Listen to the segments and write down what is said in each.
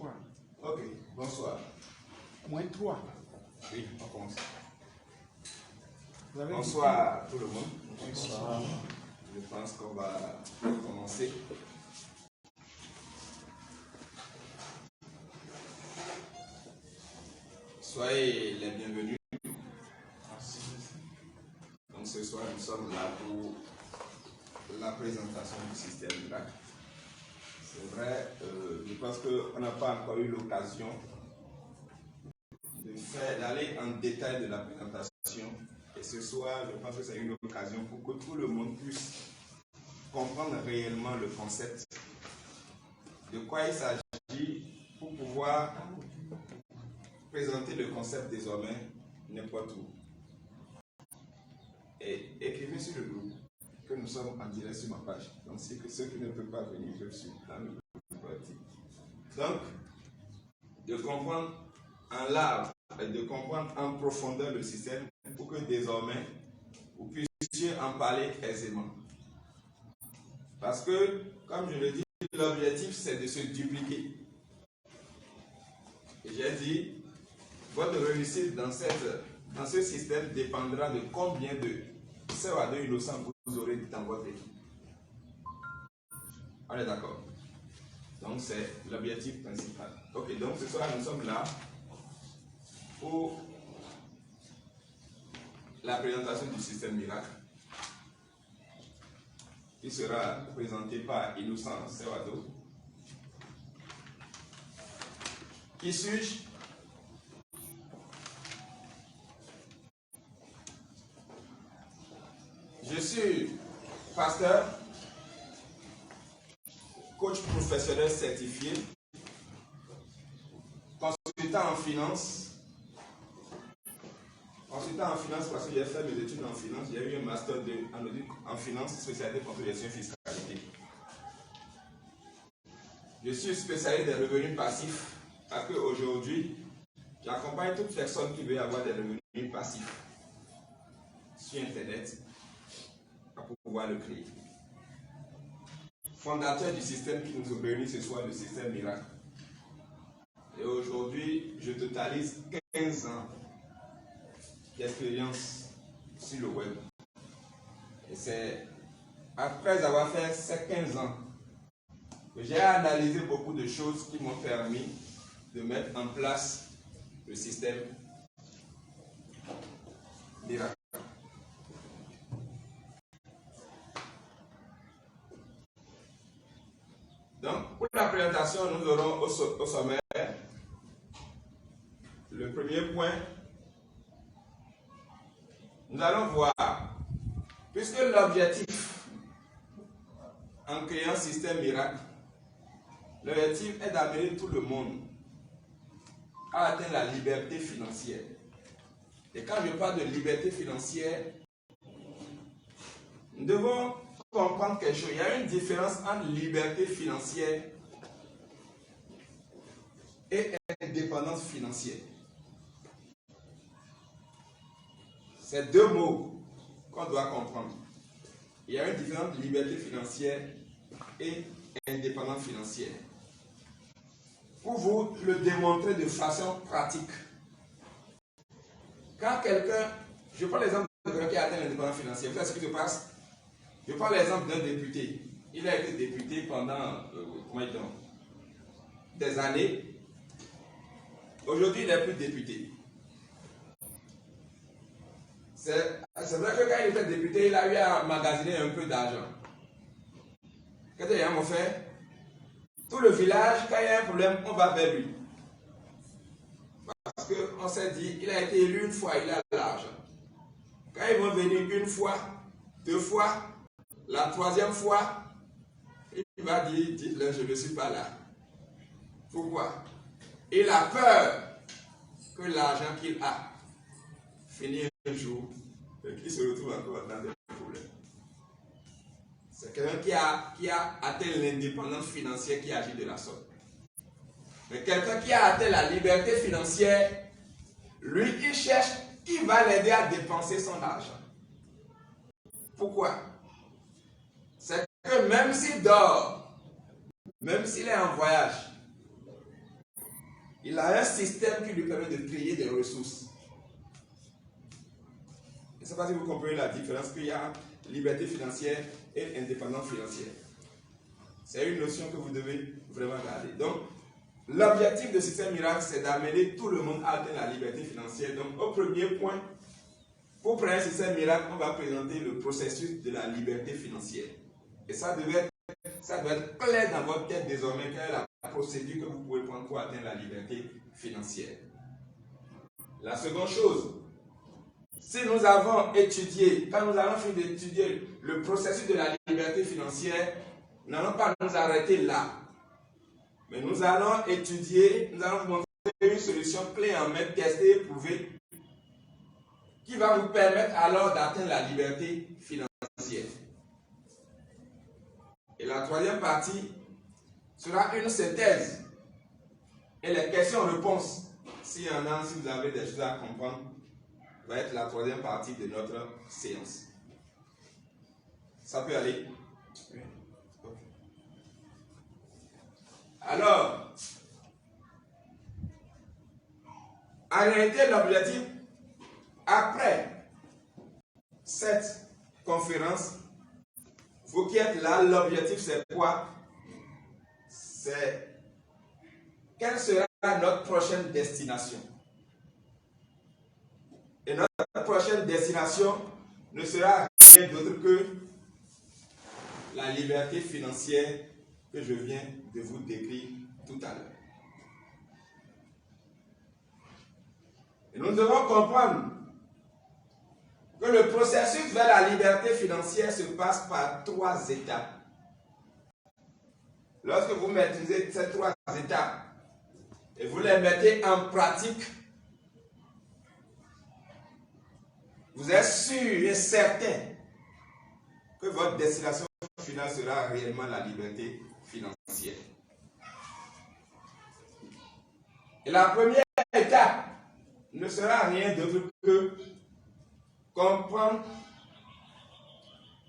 Bonsoir. Ok, bonsoir. Moins 3. Oui, on commence. Vous avez Bonsoir tout le monde. Bonsoir. Je pense qu'on va commencer. Soyez les bienvenus. Donc ce soir, nous sommes là pour la présentation du système miracle. C'est vrai, je pense qu'on n'a pas encore eu l'occasion d'aller en détail de la présentation. Et ce soir, je pense que c'est une occasion pour que tout le monde puisse comprendre réellement le concept, de quoi il s'agit, pour pouvoir présenter le concept désormais n'importe où. Et écrivez sur le groupe que nous sommes en direct sur ma page. Donc, c'est que ceux qui ne peuvent pas venir peuvent suivre dans le groupe. Donc, de comprendre en large et de comprendre en profondeur le système pour que désormais vous puissiez en parler aisément. Parce que, comme je le dis, l'objectif c'est de se dupliquer. Et j'ai dit, votre réussite dans ce système dépendra de combien de CO2 innocents vous aurez dans votre équipe. On est d'accord? Donc c'est l'objectif principal. Ok, donc ce soir nous sommes là pour la présentation du système miracle qui sera présenté par Innocent Sewado. Qui suis-je? Je suis pasteur, coach professionnel certifié, consultant en finance. Consultant en finance parce que j'ai fait mes études en finance, j'ai eu un master en audit en finance spécialisé contre gestion et fiscalité. Je suis spécialiste des revenus passifs parce qu'aujourd'hui, j'accompagne toute personne qui veut avoir des revenus passifs sur Internet pour pouvoir le créer. Fondateur du système qui nous réunit ce soir, le système miracle. Et aujourd'hui, je totalise 15 ans d'expérience sur le web. Et c'est après avoir fait ces 15 ans que j'ai analysé beaucoup de choses qui m'ont permis de mettre en place le système miracle. Donc, pour la présentation, nous aurons au sommaire le premier point. Nous allons voir, puisque l'objectif en créant un système miracle, l'objectif est d'amener tout le monde à atteindre la liberté financière. Et quand je parle de liberté financière, nous devons comprendre quelque chose. Il y a une différence entre liberté financière et indépendance financière. C'est deux mots qu'on doit comprendre. Il y a une différence entre liberté financière et indépendance financière. Pour vous le démontrer de façon pratique, quand quelqu'un, je prends l'exemple de quelqu'un qui a atteint l'indépendance financière, vous savez ce qui se passe? Je prends l'exemple d'un député. Il a été député pendant des années. Aujourd'hui, il n'est plus député. C'est vrai que quand il était député, il a eu à magasiner un peu d'argent. Qu'est-ce qu'il a fait? Tout le village, quand il y a un problème, on va vers lui. Parce qu'on s'est dit, il a été élu une fois, il a l'argent. Quand ils vont venir une fois, deux fois, la troisième fois, il va dire, dites-leur, je ne suis pas là. Pourquoi? Il a peur que l'argent qu'il a finisse un jour et qu'il se retrouve encore dans des problèmes. C'est quelqu'un qui a atteint l'indépendance financière qui agit de la sorte. Mais quelqu'un qui a atteint la liberté financière, lui, il cherche qui va l'aider à dépenser son argent. Pourquoi? C'est que même s'il dort, même s'il est en voyage, Il a un système qui lui permet de créer des ressources. Je ne sais pas si vous comprenez la différence qu'il y a liberté financière et indépendance financière. C'est une notion que vous devez vraiment garder. Donc, l'objectif de Système Miracle, c'est d'amener tout le monde à atteindre la liberté financière. Donc, au premier point, pour prendre un Système Miracle, on va présenter le processus de la liberté financière. Et ça doit être clair dans votre tête désormais quelle est la procédure que vous pouvez prendre pour atteindre la liberté financière. La seconde chose, si nous avons étudié, quand nous allons finir d'étudier le processus de la liberté financière, nous n'allons pas nous arrêter là. Mais nous allons étudier, nous allons vous montrer une solution clé en main, testée, éprouvée, qui va vous permettre alors d'atteindre la liberté financière. Et la troisième partie sera une synthèse. Et les questions-réponses, s'il y en a, si vous avez des choses à comprendre, va être la troisième partie de notre séance. Ça peut aller? Oui. Okay. Alors, en réalité, l'objectif, après cette conférence, vous qui êtes là, l'objectif c'est quoi? C'est quelle sera notre prochaine destination? Et notre prochaine destination ne sera rien d'autre que la liberté financière que je viens de vous décrire tout à l'heure. Et nous devons comprendre que le processus vers la liberté financière se passe par 3 étapes. Lorsque vous maîtrisez ces 3 étapes et vous les mettez en pratique, vous êtes sûr et certain que votre destination finale sera réellement la liberté financière. Et la première étape ne sera rien d'autre que comprendre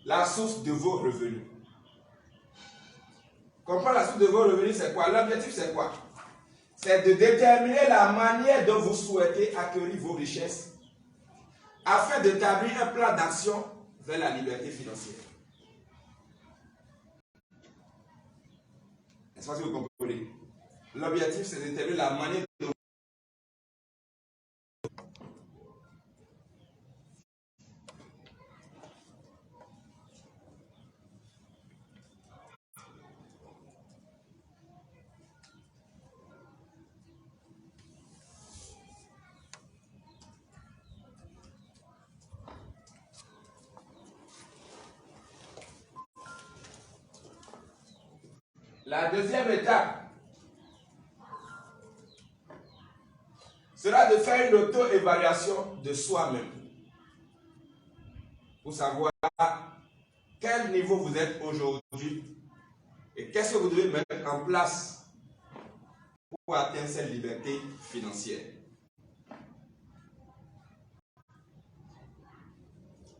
la source de vos revenus. Comprendre la source de vos revenus, c'est quoi? L'objectif, c'est quoi? C'est de déterminer la manière dont vous souhaitez acquérir vos richesses afin d'établir un plan d'action vers la liberté financière. Est-ce que vous comprenez? L'objectif, c'est de déterminer la manière dont la deuxième étape sera de faire une auto-évaluation de soi-même pour savoir quel niveau vous êtes aujourd'hui et qu'est-ce que vous devez mettre en place pour atteindre cette liberté financière.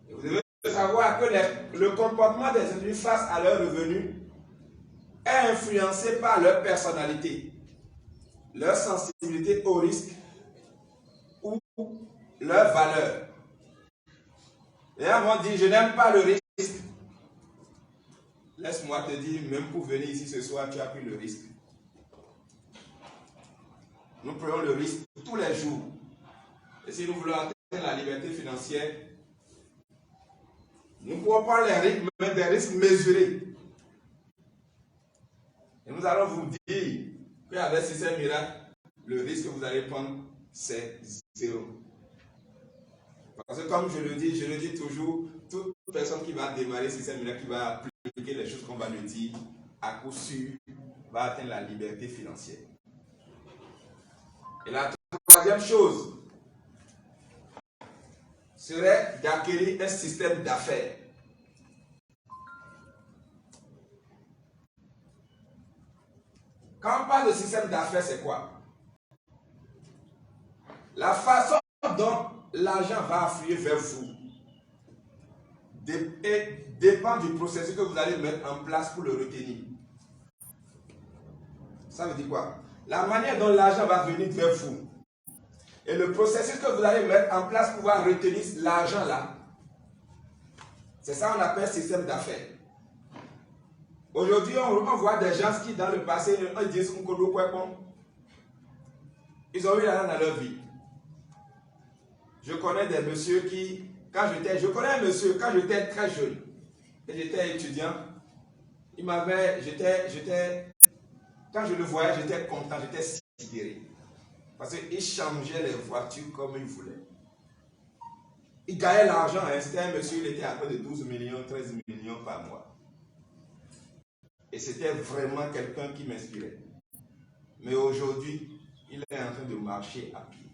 Et vous devez savoir que le comportement des individus face à leurs revenus est influencé par leur personnalité, leur sensibilité au risque ou leur valeur. Les gens vont dire, je n'aime pas le risque. Laisse-moi te dire, même pour venir ici ce soir, tu as pris le risque. Nous prenons le risque tous les jours. Et si nous voulons atteindre la liberté financière, nous pouvons prendre les risques, mais des risques mesurés. Et nous allons vous dire qu'avec Système Miracle, le risque que vous allez prendre, c'est 0. Parce que comme je le dis toujours, toute personne qui va démarrer Système Miracle, qui va appliquer les choses qu'on va lui dire, à coup sûr, va atteindre la liberté financière. Et la troisième chose serait d'acquérir un système d'affaires. Quand on parle de système d'affaires, c'est quoi? La façon dont l'argent va affluer vers vous dépend du processus que vous allez mettre en place pour le retenir. Ça veut dire quoi? la manière dont l'argent va venir vers vous et le processus que vous allez mettre en place pour pouvoir retenir l'argent là, c'est ça qu'on appelle système d'affaires. Aujourd'hui, on voit des gens qui, dans le passé, ils disent ils ont eu l'argent dans leur vie. Je connais des messieurs qui, je connais un monsieur, quand j'étais très jeune, et j'étais étudiant, quand je le voyais, j'étais content, j'étais sidéré. Parce qu'il changeait les voitures comme il voulait. Il gagnait l'argent, hein. C'était un monsieur, il était à peu de 12 millions, 13 millions par mois. Et c'était vraiment quelqu'un qui m'inspirait. Mais aujourd'hui, il est en train de marcher à pied.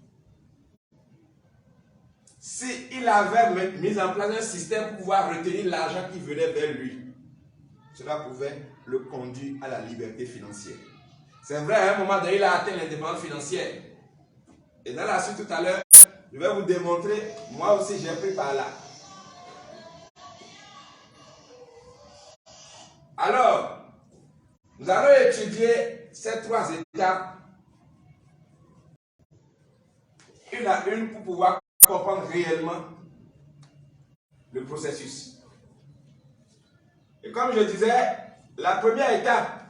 S'il avait mis en place un système pour pouvoir retenir l'argent qui venait vers lui, cela pouvait le conduire à la liberté financière. C'est vrai, à un moment donné, il a atteint l'indépendance financière. Et dans la suite, tout à l'heure, je vais vous démontrer, moi aussi j'ai pris par là. Alors, nous allons étudier ces 3 étapes, une à une, pour pouvoir comprendre réellement le processus. Et comme je disais, la première étape,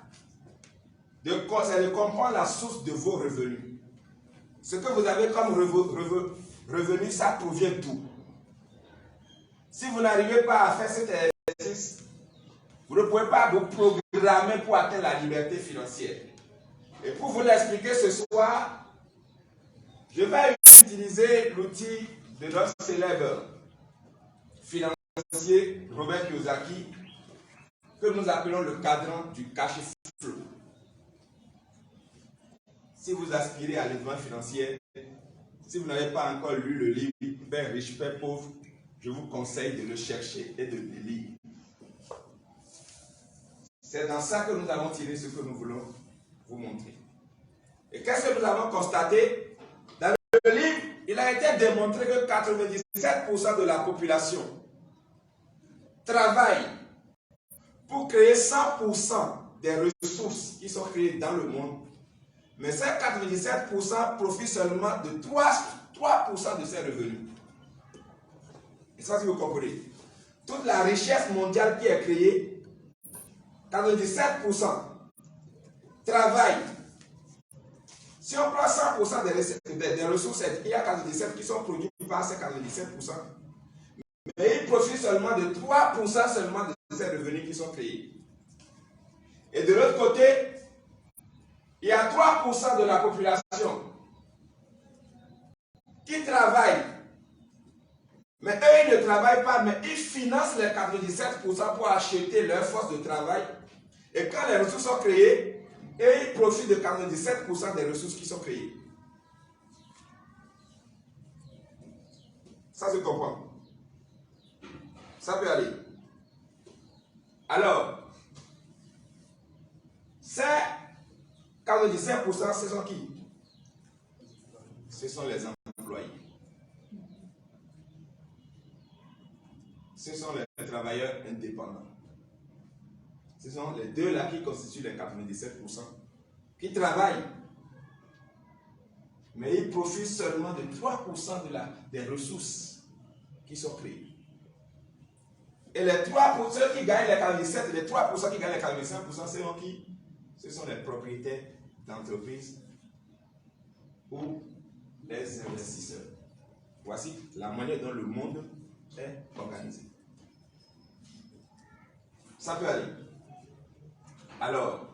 c'est de comprendre la source de vos revenus. Ce que vous avez comme revenu, ça provient d'où? Si vous n'arrivez pas à faire cet exercice, vous ne pouvez pas vous programmer pour atteindre la liberté financière. Et pour vous l'expliquer ce soir, je vais utiliser l'outil de notre célèbre financier Robert Kiyosaki, que nous appelons le cadran du cash flow. Si vous aspirez à l'indépendance financière, si vous n'avez pas encore lu le livre Père riche, Père pauvre, je vous conseille de le chercher et de le lire. C'est dans ça que nous avons tiré ce que nous voulons vous montrer. Et qu'est-ce que nous avons constaté? Dans le livre, il a été démontré que 97% de la population travaille pour créer 100% des ressources qui sont créées dans le monde. Mais ces 97% profitent seulement de 3% de ces revenus. Et ça, si vous comprenez. Toute la richesse mondiale qui est créée, 97% travaillent. Si on prend 100% des ressources, il y a 97% qui sont produites par ces 97%. Mais ils profitent seulement de 3% seulement de ces revenus qui sont créés. Et de l'autre côté, il y a 3% de la population qui travaillent. Mais eux, ils ne travaillent pas, mais ils financent les 97% pour acheter leur force de travail. Et quand les ressources sont créées, ils profitent de 97% des ressources qui sont créées. Ça se comprend. Ça peut aller. Alors, ces 97%, ce sont qui? Ce sont les employés. Ce sont les travailleurs indépendants. Ce sont les deux là qui constituent les 97%, qui travaillent. Mais ils profitent seulement de 3% des ressources qui sont créées. Et les 3%, ceux qui gagnent les 47%, les 3% qui gagnent les 45%, c'est qui? Ce sont les propriétaires d'entreprises ou les investisseurs. Voici la manière dont le monde est organisé. Ça peut aller. Alors,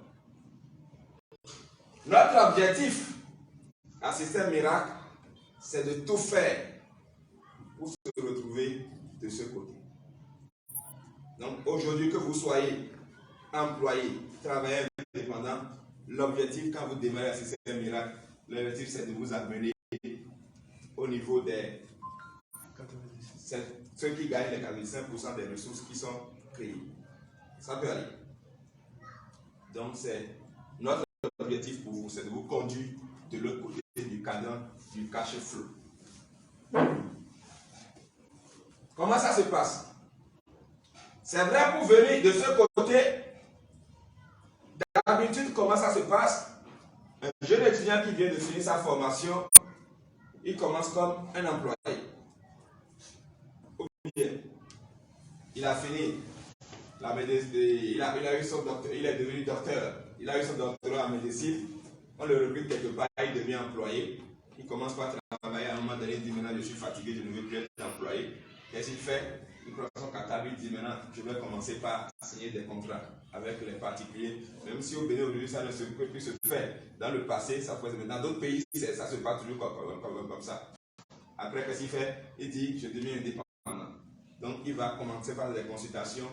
notre objectif à Système Miracle, c'est de tout faire pour se retrouver de ce côté. Donc, aujourd'hui, que vous soyez employé, travailleur indépendant, l'objectif quand vous démarrez à Système Miracle, l'objectif c'est de vous amener au niveau des ceux qui gagnent les 45% des ressources qui sont créées. Ça peut aller. Donc, c'est notre objectif pour vous, c'est de vous conduire de l'autre côté du cadran du cash flow. Comment ça se passe? C'est vrai pour venir de ce côté. D'habitude, comment ça se passe? Un jeune étudiant qui vient de finir sa formation, il commence comme un employé. Ou bien, il a fini la médecine, il a eu son docteur, il est devenu docteur, il a eu son doctorat en médecine, on le recrute quelque part, il devient employé, il commence par travailler, à un moment donné, il dit maintenant je suis fatigué, je ne veux plus être employé. Qu'est-ce qu'il fait? Il prend son cartable, il dit maintenant je vais commencer par signer des contrats avec les particuliers. Même si au Bénin aujourd'hui ça ne peut plus se faire. Dans le passé, ça faisait, mais dans d'autres pays, ça se passe toujours comme ça. Après, qu'est-ce qu'il fait? Il dit je deviens indépendant. Donc il va commencer par des consultations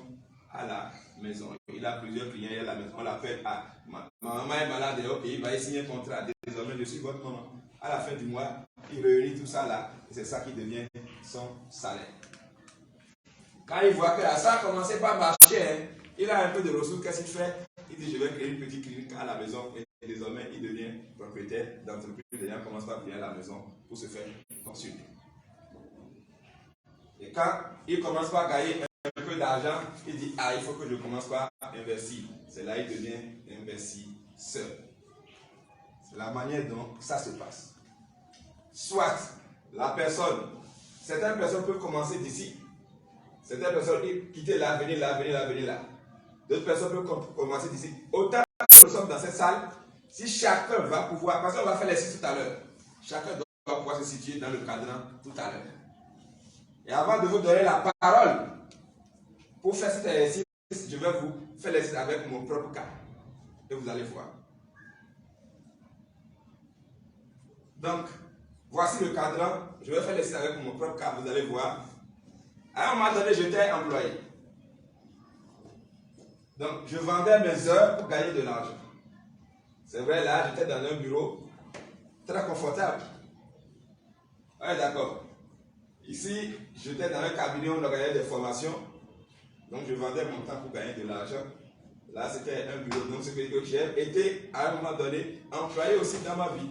à la maison. Il a plusieurs clients à la maison. On l'appelle à ma maman est malade, ok, il va y signer un contrat. Désormais, je suis votre maman. À la fin du mois, il réunit tout ça là, et c'est ça qui devient son salaire. Quand il voit que ça a commencé par marcher, hein, il a un peu de ressources, qu'est-ce qu'il fait? Il dit je vais créer une petite clinique à la maison, et désormais il devient propriétaire d'entreprise. Les gens commencent par venir à la maison pour se faire consulter. Et quand il commence par gagner un peu d'argent, il dit ah, il faut que je commence par investir. C'est là qu'il devient investisseur. C'est la manière dont ça se passe. Soit la personne, certaines personnes peuvent commencer d'ici, certaines personnes quitter là, venir là, venir là, venir là. D'autres personnes peuvent commencer d'ici. Autant que nous sommes dans cette salle, si chacun va pouvoir, parce qu'on va faire l'exercice tout à l'heure, chacun doit pouvoir se situer dans le cadran tout à l'heure. Et avant de vous donner la parole pour faire cet exercice, je vais vous faire l'exercice avec mon propre cas. Et vous allez voir. Donc, voici le cadran. Je vais faire l'exercice avec mon propre cas. Vous allez voir. À un moment donné, j'étais employé. Donc, je vendais mes heures pour gagner de l'argent. C'est vrai, là, j'étais dans un bureau très confortable. Ouais, d'accord. Ici, j'étais dans un cabinet où on organisait des formations. Donc, je vendais mon temps pour gagner de l'argent. Là, c'était un bureau. Donc, ce que j'ai été, à un moment donné, employé aussi dans ma vie.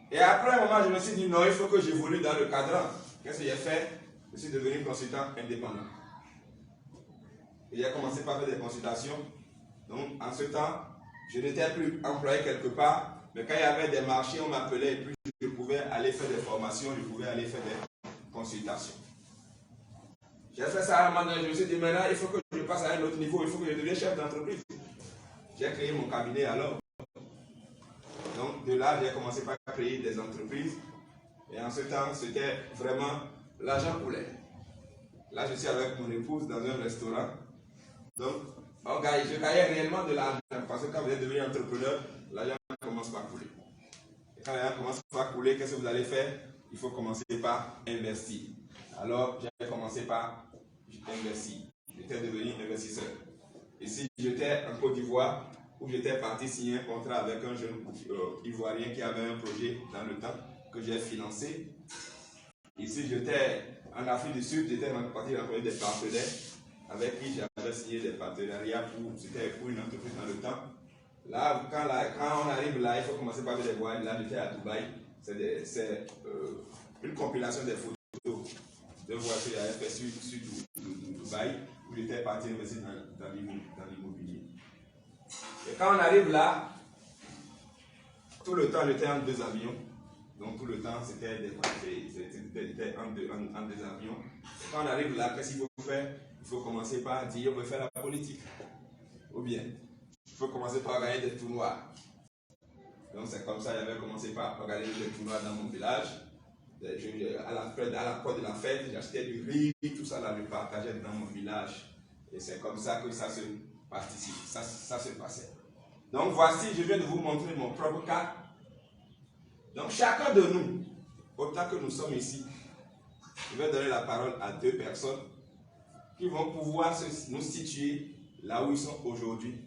Et après un moment, je me suis dit, non, il faut que j'évolue dans le cadran. Qu'est-ce que j'ai fait? Je suis devenu consultant indépendant. Et j'ai commencé par faire des consultations. Donc, en ce temps, je n'étais plus employé quelque part. Mais quand il y avait des marchés, on m'appelait et puis je pouvais aller faire des formations, je pouvais aller faire des consultations. J'ai fait ça à un moment donné, je me suis dit, maintenant, il faut que je passe à un autre niveau, il faut que je devienne chef d'entreprise. J'ai créé mon cabinet alors. Donc, de là, j'ai commencé par créer des entreprises. Et en ce temps, c'était vraiment l'argent coulait. Là, je suis avec mon épouse dans un restaurant. Donc, je gagnais réellement de l'argent. Parce que quand vous êtes devenu entrepreneur, l'argent commence par couler. Et quand l'argent commence par couler, qu'est-ce que vous allez faire? Il faut commencer par investir. Alors, j'ai commencé par investir. J'étais devenu investisseur. Ici, j'étais en Côte d'Ivoire, où j'étais parti signer un contrat avec un jeune Ivoirien qui avait un projet dans le temps que j'ai financé. Ici, j'étais en Afrique du Sud, j'étais parti rencontrer des partenaires avec qui j'avais signé des partenariats c'était pour une entreprise dans le temps. Là, quand on arrive là, il faut commencer par faire des voyages. Là, j'étais à Dubaï. C'est une compilation des photos de voitures que j'avais fait sur Dubaï, où j'étais parti investir dans l'immobilier. Et quand on arrive là, tout le temps, j'étais en 2 avions. Donc, tout le temps, c'était en deux avions. Et quand on arrive là, qu'est-ce qu'il faut faire? Il faut commencer par dire, on veut faire la politique. Ou bien, il faut commencer par gagner des tournois. Donc, c'est comme ça, j'avais commencé par organiser des tournois dans mon village. À l'approche de la fête, j'achetais du riz, tout ça là, je partageais dans mon village. Et c'est comme ça que ça se participe, ça se passait. Donc voici, je viens de vous montrer mon propre cas. Donc chacun de nous, autant que nous sommes ici, je vais donner la parole à 2 personnes qui vont pouvoir nous situer là où ils sont aujourd'hui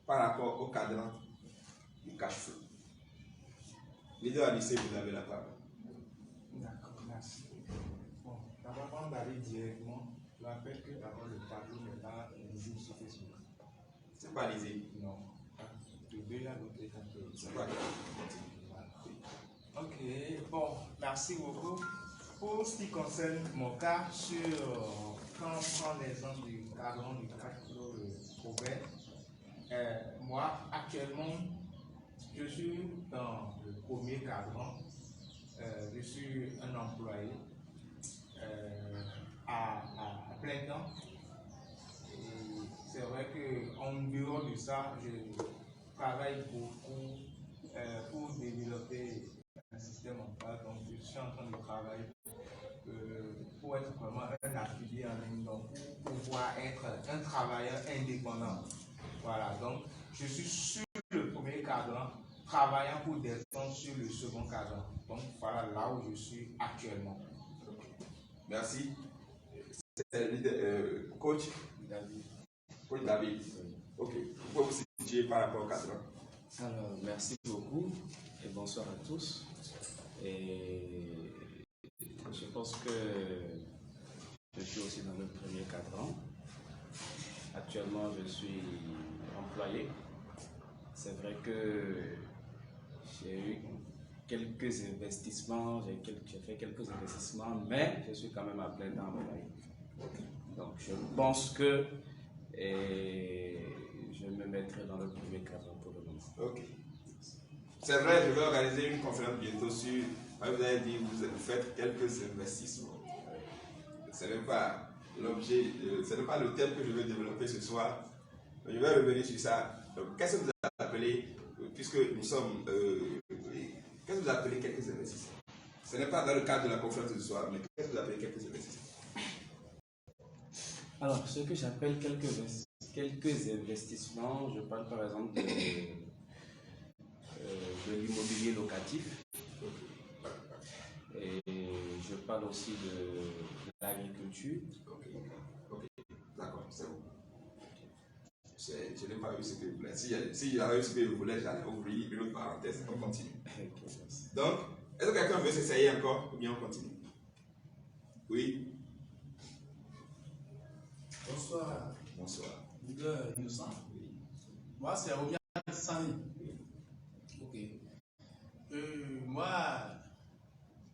par rapport au cadran du cash flow. Leader Alice, vous avez la parole. D'accord, merci. Bon, d'abord, avant d'aller directement, je rappelle que d'abord le tableau n'est pas lisible sur Facebook. C'est pas lisible. Non. De deux à l'autre état. C'est pas lisible. Ok, bon, merci beaucoup. Pour ce qui concerne mon cas, quand on prend l'exemple du cadran du cash flow proverbe, moi actuellement, je suis dans le premier cadran. Je suis un employé à plein temps. Et c'est vrai qu'en dehors de ça, je travaille beaucoup pour développer un système en place. Donc, je suis en train de travailler pour être vraiment un affilié en ligne, donc pour pouvoir être un travailleur indépendant. Voilà, donc je suis sur le premier cadran, travaillant pour descendre sur le second cadran. Donc voilà là où je suis actuellement. Merci. C'est coach David. Coach David. Ok. Pourquoi vous situez par rapport au cadran? Alors, merci beaucoup et bonsoir à tous. Et je pense que je suis aussi dans le premier cadran. Actuellement, je suis employé. C'est vrai que j'ai eu quelques investissements, j'ai fait quelques investissements, mais je suis quand même à plein temps employé. Donc, je pense que je me mettrai dans le premier cadran pour le moment. Ok. C'est vrai, je vais organiser une conférence bientôt sur. Vous avez dit que vous faites quelques investissements. Ce n'est pas l'objet, ce n'est pas le thème que je vais développer ce soir. Je vais revenir sur ça. Donc, qu'est-ce que vous appelez, puisque nous sommes. Qu'est-ce que vous appelez quelques investissements? Ce n'est pas dans le cadre de la conférence de ce soir, mais qu'est-ce que vous appelez quelques investissements? Alors, ce que j'appelle quelques investissements, je parle par exemple de l'immobilier locatif. Et je parle aussi de l'agriculture. Ok, d'accord, c'est bon. Je n'ai pas vu ce que vous voulez. Si j'avais eu ce que vous voulez, j'allais ouvrir une autre parenthèse. On continue. Donc, est-ce que quelqu'un veut s'essayer encore ou bien on continue? Oui. Bonsoir. Bonsoir. Leader innocent. Oui. Moi, c'est Omiya Sani. Ok. Moi,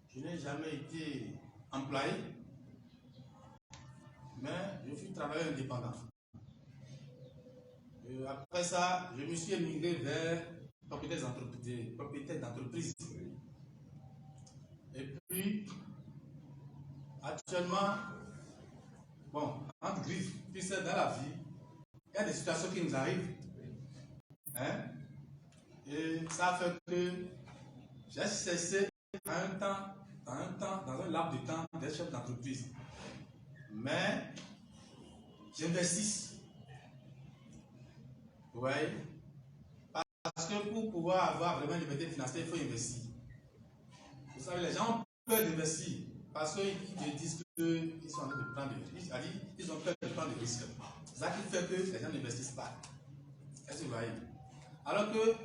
je n'ai jamais été employé, mais je suis travailleur indépendant. Après ça, je me suis émigré vers propriétaire d'entreprise. Et puis, actuellement, bon, entre griffes, puis c'est dans la vie, il y a des situations qui nous arrivent. Hein? Et ça fait que j'ai cessé dans un laps de temps, d'être chef d'entreprise. Mais j'investis. Vous voyez? Parce que pour pouvoir avoir vraiment une liberté financière, il faut investir. Vous savez, les gens ont peur d'investir parce qu'ils disent qu'ils sont en train de prendre des risques. Ils ont peur de prendre des risques. C'est ça qui fait que les gens n'investissent pas. Est-ce que vous voyez? Alors que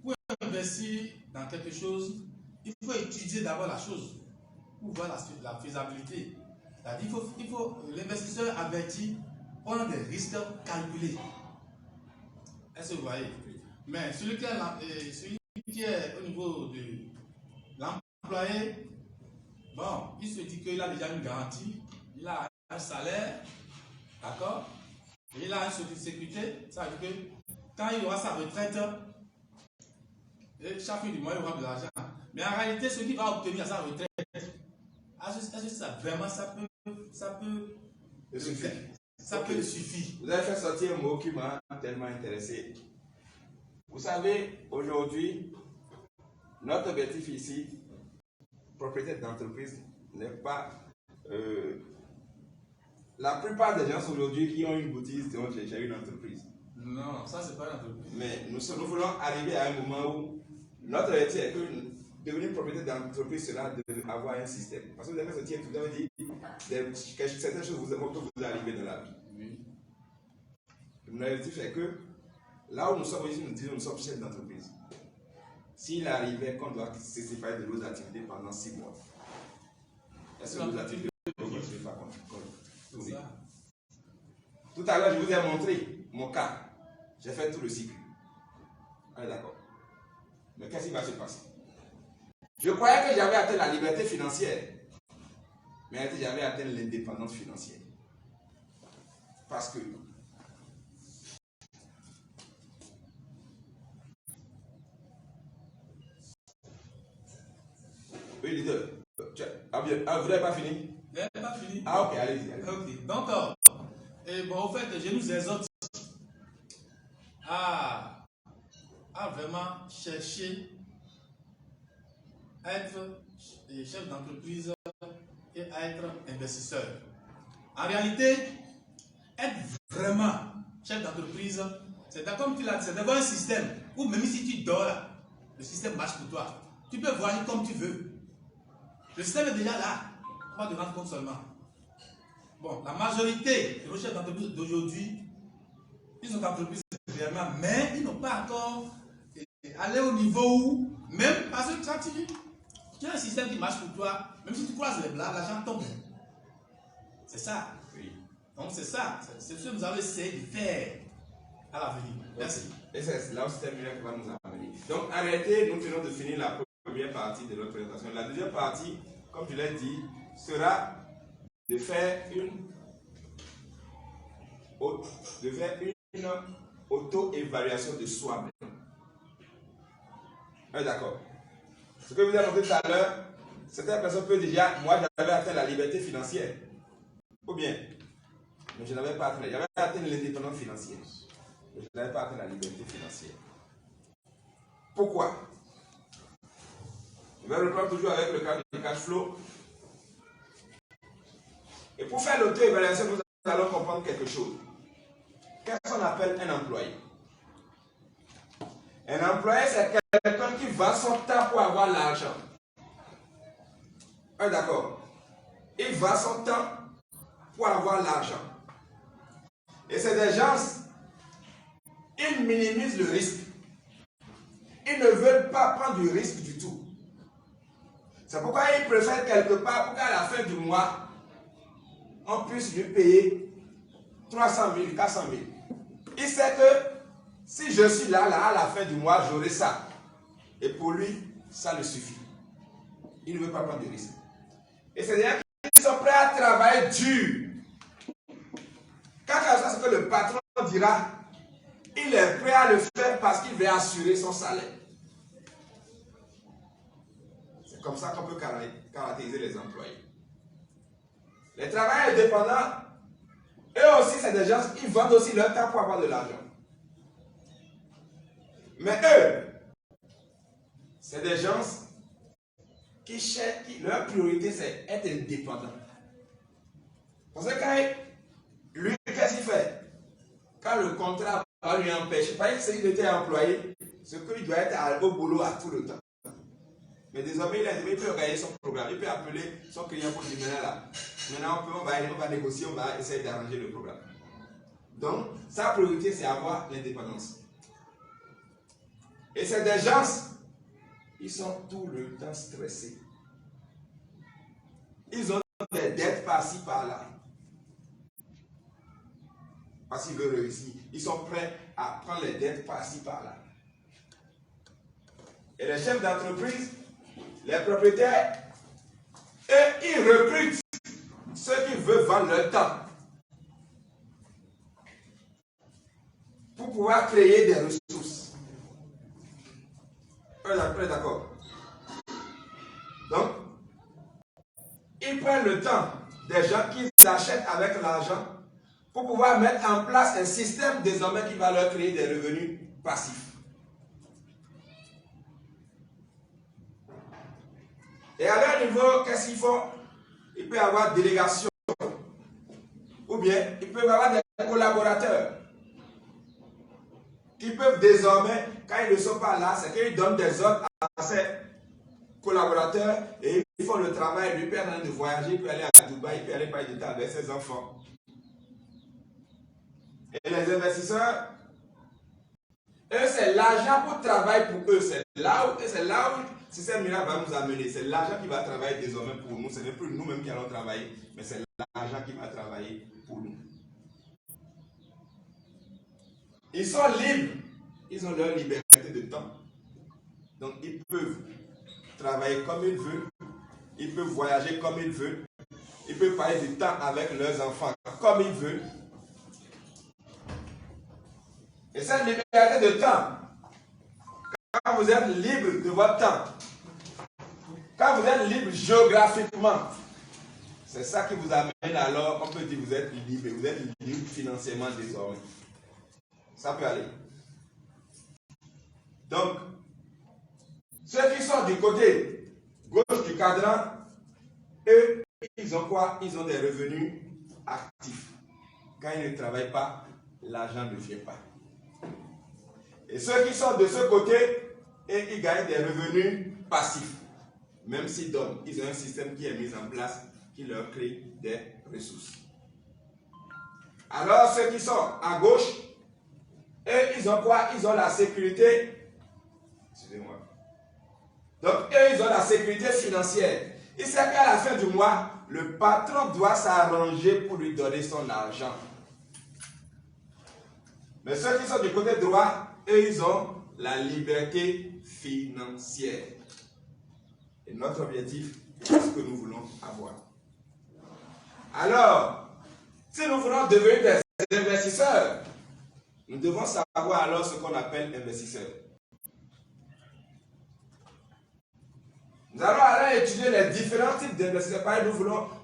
pour investir dans quelque chose, il faut étudier d'abord la chose pour voir la faisabilité. C'est-à-dire il faut l'investisseur averti prendre des risques calculés. Est-ce que vous voyez? Mais celui qui est au niveau de l'employé, bon, il se dit qu'il a déjà une garantie, il a un salaire, d'accord? Et il a une sécurité, ça veut dire que quand il aura sa retraite, et chaque fin du mois, il aura de l'argent. Mais en réalité, ce qu'il va obtenir à sa retraite, est-ce que ça vraiment ça peut le suffire? Vous avez fait sortir un mot qui m'a tellement intéressé. Vous savez, aujourd'hui, notre objectif ici, propriétaire d'entreprise, n'est pas. La plupart des gens aujourd'hui qui ont une boutique, j'ai une entreprise. Non, ça c'est pas une entreprise. Mais nous voulons arriver à un moment où notre objectif est que devenir propriétaire d'entreprise, cela d'avoir un système. Parce que vous avez fait ce titre, vous avez dit certaines choses que vous arrivez dans la vie. Oui. Notre objectif est que là où nous sommes ici, nous disons nous sommes chefs d'entreprise. S'il arrivait qu'on doit se séparer de nos activités pendant 6 mois, est-ce que nos activités ne vont pas compte? Oui. Tout à l'heure, je vous ai montré mon cas. J'ai fait tout le cycle. Allez, d'accord. Mais qu'est-ce qui va se passer? Je croyais que j'avais atteint la liberté financière, mais j'avais atteint l'indépendance financière. Parce que Oui, leader. Vous n'avez pas fini? Je n'ai pas fini. Ah, ok, allez-y. Ok, donc, en fait, je nous exhorte à vraiment chercher à être chef d'entreprise et à être investisseur. En réalité, être vraiment chef d'entreprise, c'est comme tu l'as dit, c'est d'avoir un système où même si tu dors là, le système marche pour toi. Tu peux voyager comme tu veux. Le système est déjà là. On va te rendre compte seulement. Bon, la majorité de nos chefs d'entreprise d'aujourd'hui, ils sont entreprises vraiment, mais ils n'ont pas encore allé au niveau où, même parce que tu as un système qui marche pour toi, même si tu croises les bras, l'argent tombe. C'est ça. Oui. Donc c'est ça. C'est ce que nous allons essayer de faire à l'avenir. Merci. Et c'est là où c'est qui va nous amener. Donc en réalité, nous venons de finir la première partie de notre présentation. La deuxième partie, comme je l'ai dit, sera de faire une auto-évaluation de soi-même. D'accord. Ce que vous avez montré tout à l'heure, certaines personnes peuvent dire, moi j'avais atteint la liberté financière. Ou bien, mais je n'avais pas atteint, j'avais atteint l'indépendance financière. Mais je n'avais pas atteint la liberté financière. Pourquoi? Je vais reprendre toujours avec le cas du cash flow. Et pour faire l'auto-évaluation, nous allons comprendre quelque chose. Qu'est-ce qu'on appelle un employé? Un employé, c'est quelqu'un qui vend son temps pour avoir l'argent. D'accord. Il vend son temps pour avoir l'argent. Et c'est des gens, ils minimisent le risque. Ils ne veulent pas prendre du risque du tout. C'est pourquoi ils préfèrent quelque part pour qu'à la fin du mois, on puisse lui payer 300 000, 400 000. Il sait que si je suis là, à la fin du mois, j'aurai ça. Et pour lui, ça le suffit. Il ne veut pas prendre de risque. Et c'est-à-dire qu'ils sont prêts à travailler dur. Quand c'est ce que le patron dira, il est prêt à le faire parce qu'il veut assurer son salaire. C'est comme ça qu'on peut caractériser les employés. Les travailleurs indépendants, eux aussi, c'est des gens qui vendent aussi leur temps pour avoir de l'argent. Mais eux, c'est des gens qui cherchent, leur priorité c'est être indépendant. Parce que quand lui, qu'est-ce qu'il fait? Quand le contrat va lui empêcher, pas qu'il était employé, c'est qu'il doit être au boulot à tout le temps. Mais désormais, il peut organiser son programme, il peut appeler son client pour dire maintenant on va négocier, on va essayer d'arranger le programme. Donc, sa priorité c'est avoir l'indépendance. Et c'est des gens, ils sont tout le temps stressés. Ils ont des dettes par-ci, par-là. Parce qu'ils veulent réussir. Ils sont prêts à prendre les dettes par-ci, par-là. Et les chefs d'entreprise, les propriétaires, eux, ils recrutent ceux qui veulent vendre leur temps pour pouvoir créer des ressources. D'accord. Donc, ils prennent le temps des gens qu'ils achètent avec l'argent pour pouvoir mettre en place un système désormais qui va leur créer des revenus passifs. Et à leur niveau, qu'est-ce qu'ils font? Il peut y avoir délégation. Ou bien, il peut y avoir des collaborateurs qui peuvent désormais, quand ils ne sont pas là, c'est qu'ils donnent des ordres à ces collaborateurs et ils font le travail. Lui peut aller de voyager, il peut aller à Dubaï, il peut aller passer du temps avec ses enfants. Et les investisseurs, eux, c'est l'argent pour travailler pour eux. C'est là où le système miracle va nous amener. C'est l'argent qui va travailler désormais pour nous. Ce n'est plus nous-mêmes qui allons travailler, mais c'est l'argent qui va travailler pour nous. Ils sont libres. Ils ont leur liberté de temps. Donc, ils peuvent travailler comme ils veulent. Ils peuvent voyager comme ils veulent. Ils peuvent passer du temps avec leurs enfants comme ils veulent. Et cette liberté de temps, quand vous êtes libre de votre temps, Quand vous êtes libre géographiquement, c'est ça qui vous amène alors, on peut dire que vous êtes libre financièrement désormais. Ça peut aller. Donc, ceux qui sont du côté gauche du cadran, eux, ils ont quoi? Ils ont des revenus actifs. Quand ils ne travaillent pas, l'argent ne vient pas. Et ceux qui sont de ce côté, et ils gagnent des revenus passifs. Même s'ils donnent, ils ont un système qui est mis en place qui leur crée des ressources. Alors ceux qui sont à gauche, eux, ils ont quoi? Ils ont la sécurité. Excusez-moi. Donc eux, ils ont la sécurité financière. Il sait qu'à la fin du mois, le patron doit s'arranger pour lui donner son argent. Mais ceux qui sont du côté droit, eux, ils ont la liberté financière. Et notre objectif, c'est ce que nous voulons avoir. Alors, si nous voulons devenir des investisseurs, nous devons savoir alors ce qu'on appelle investisseur. Nous allons alors étudier les différents types d'investisseurs. Pareil,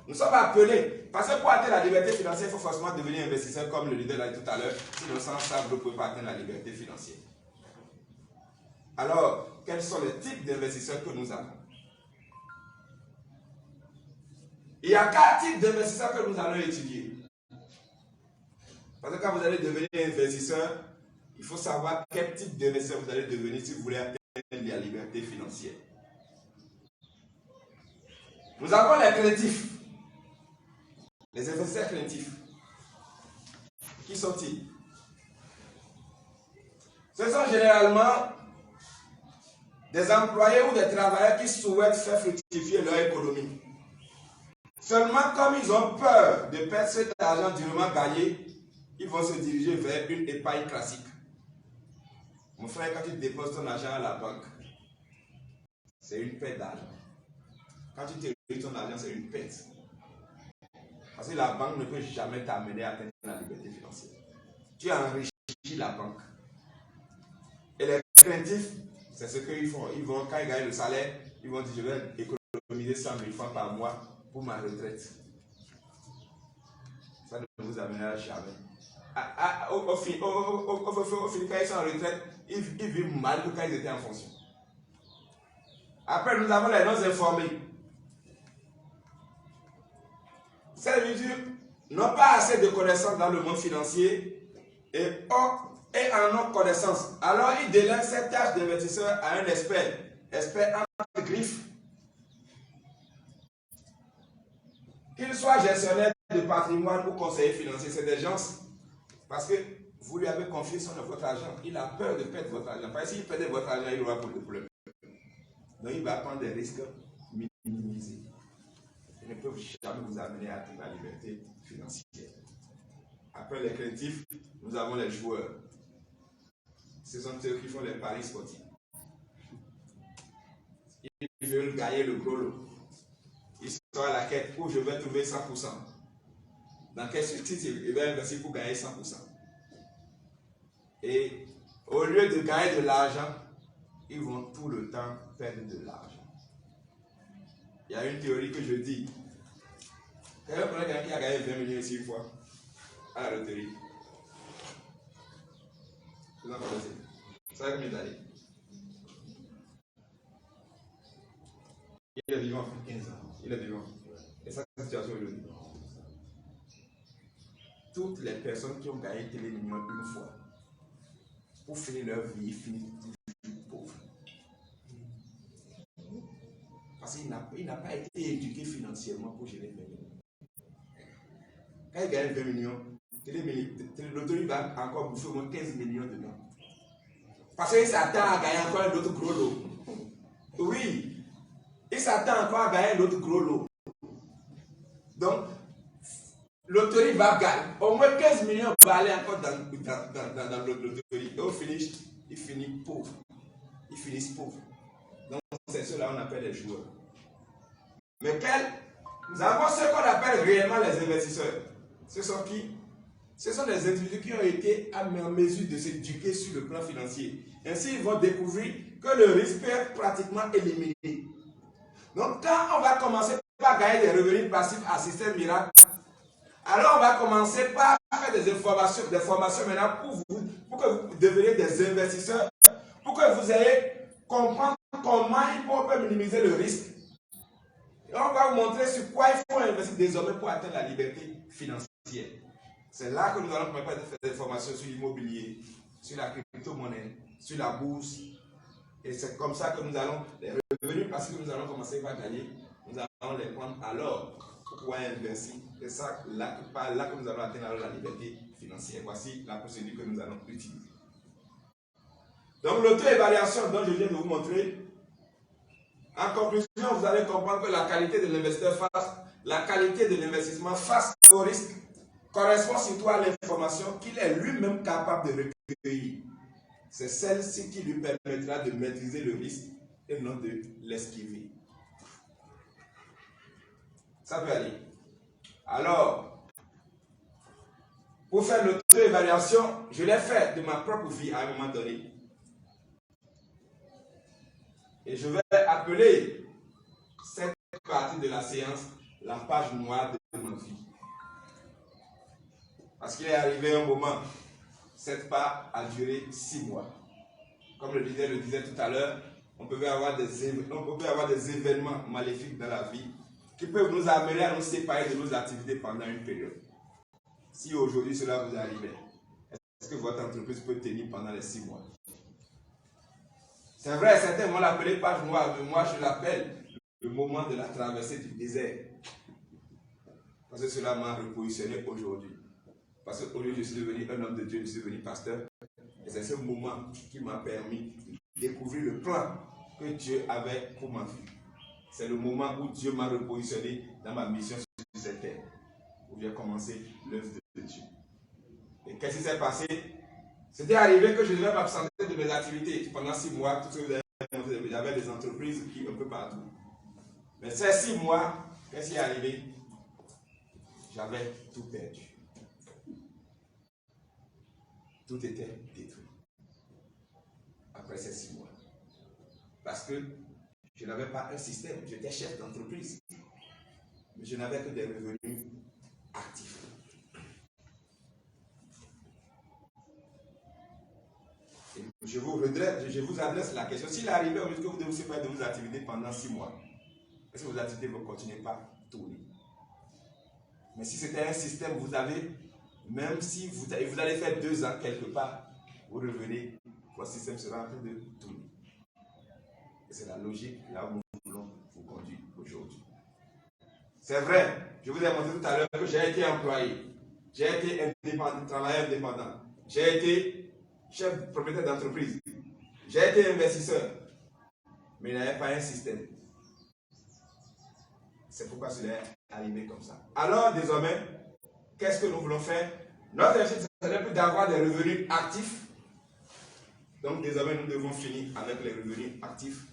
nous sommes appelés, parce que pour atteindre la liberté financière, il faut forcément devenir investisseur, comme le leader l'a dit tout à l'heure. Sinon, sans ça, vous ne pouvez pas atteindre la liberté financière. Alors, quels sont les types d'investisseurs que nous avons? Il y a 4 types d'investisseurs que nous allons étudier. Parce que quand vous allez devenir investisseur, il faut savoir quel type d'investisseur vous allez devenir si vous voulez atteindre la liberté financière. Nous avons les craintifs. Les investisseurs craintifs. Qui sont-ils? Ce sont généralement des employés ou des travailleurs qui souhaitent faire fructifier leur économie. Seulement, comme ils ont peur de perdre cet argent durement gagné, ils vont se diriger vers une épargne classique. Mon frère, quand tu déposes ton argent à la banque, c'est une perte d'argent. Quand tu te ton argent, c'est une perte. Parce que la banque ne peut jamais t'amener à atteindre la liberté financière. Tu enrichis la banque. Et les craintifs, c'est ce qu'ils font. Ils vont, quand ils gagnent le salaire, ils vont dire, je vais économiser 100 000 francs par mois pour ma retraite. Ça ne vous amènera jamais. Au final, quand ils sont en retraite, ils vivent mal que quand ils étaient en fonction. Après, nous avons les non-informés. Ces individus n'ont pas assez de connaissances dans le monde financier et en ont connaissance. Alors, ils délèguent cette tâche d'investisseur à un expert. Expert entre griffes. Qu'il soit gestionnaire de patrimoine ou conseiller financier, c'est des gens. Parce que vous lui avez confié son de votre argent. Il a peur de perdre votre argent. Parce que s'il perdait votre argent, il aura beaucoup de problèmes. Donc, il va prendre des risques minimisés. Ils ne peuvent jamais vous amener à atteindre la liberté financière. Après les craintifs, nous avons les joueurs. Ce sont eux qui font les paris sportifs. Ils veulent gagner le gros lot. Ils sont à la quête où je vais trouver 100%. Dans quel titre ils vont investir pour gagner 100%. Et au lieu de gagner de l'argent, ils vont tout le temps perdre de l'argent. Il y a une théorie que je dis. Quelqu'un qui a gagné 20 millions 6 fois à la loterie. Vous en connaissez? Ça va combien d'années? Il est vivant 15 ans. Il est vivant. Et ça, c'est la situation aujourd'hui. Toutes les personnes qui ont gagné les millions une fois, pour finir leur vie, ils finissent toujours pauvres. Parce qu'il n'a pas été éduqué financièrement pour gérer 20 millions. Quand il gagne 20 millions, l'autorité va encore bouffer au moins 15 millions dedans. Parce qu'il s'attend à gagner encore un autre gros lot. Oui, il s'attend encore à gagner un autre gros lot. Donc, l'autorité va gagner. Au moins 15 millions va aller encore dans l'autorité. Et au finish, il finit pauvre. Ils finissent pauvres. Donc, c'est cela qu'on appelle les joueurs. Mais nous avons ce qu'on appelle réellement les investisseurs. Ce sont qui? Ce sont des individus qui ont été en mesure de s'éduquer sur le plan financier. Ainsi, ils vont découvrir que le risque peut être pratiquement éliminé. Donc, quand on va commencer par gagner des revenus passifs à système miracle, alors on va commencer par faire des formations maintenant pour que vous deveniez des investisseurs, pour que vous ayez comprendre comment on peut minimiser le risque. Et on va vous montrer sur quoi il faut investir désormais pour atteindre la liberté financière. C'est là que nous allons commencer à faire des formations sur l'immobilier, sur la crypto-monnaie, sur la bourse. Et c'est comme ça que nous allons, les revenus parce que nous allons commencer à gagner, nous allons les prendre alors pour pouvoir investir. C'est ça là que nous allons atteindre la liberté financière. Voici la procédure que nous allons utiliser. Donc l'auto-évaluation dont je viens de vous montrer, en conclusion, vous allez comprendre que la qualité de l'investisseur la qualité de l'investissement face au risque correspond surtout à l'information qu'il est lui-même capable de recueillir. C'est celle-ci qui lui permettra de maîtriser le risque et non de l'esquiver. Ça peut aller. Alors, pour faire l'auto-évaluation, je l'ai fait de ma propre vie à un moment donné. Et je vais appeler cette partie de la séance la page noire de ma vie. Parce qu'il est arrivé un moment, cette part a duré 6 mois. Comme le disait tout à l'heure, on peut avoir des événements maléfiques dans la vie qui peuvent nous amener à nous séparer de nos activités pendant une période. Si aujourd'hui cela vous arrive, est-ce que votre entreprise peut tenir pendant les 6 mois? C'est vrai, certains vont l'appeler page noire, mais moi je l'appelle le moment de la traversée du désert. Parce que cela m'a repositionné aujourd'hui. Parce qu'aujourd'hui je suis devenu un homme de Dieu, je suis devenu pasteur. Et c'est ce moment qui m'a permis de découvrir le plan que Dieu avait pour ma vie. C'est le moment où Dieu m'a repositionné dans ma mission sur cette terre. Où j'ai commencé l'œuvre de Dieu. Et qu'est-ce qui s'est passé? C'était arrivé que je devais m'absenter de mes activités. Pendant 6 mois, tout ce que vous avez montré, j'avais des entreprises qui un peu partout. Mais ces 6 mois, qu'est-ce qui est arrivé? J'avais tout perdu. Tout était détruit. Après ces 6 mois. Parce que je n'avais pas un système. J'étais chef d'entreprise. Mais je n'avais que des revenus actifs. Et je vous adresse la question. S'il arrivait au lieu que vous devez faire de vos activités pendant 6 mois, est-ce que vos activités vont continuer par tourner? Mais si c'était un système, vous avez, même si vous allez faire 2 ans quelque part, vous revenez, votre système sera en train de tourner. Et c'est la logique là où nous voulons vous conduire aujourd'hui. C'est vrai, je vous ai montré tout à l'heure que j'ai été employé, j'ai été indépendant, travailleur indépendant, j'ai été chef propriétaire d'entreprise, j'ai été investisseur, mais il n'y avait pas un système. C'est pourquoi cela est arrivé comme ça. Alors désormais, qu'est-ce que nous voulons faire? Notre objectif, ce n'est plus d'avoir des revenus actifs. Donc désormais, nous devons finir avec les revenus actifs.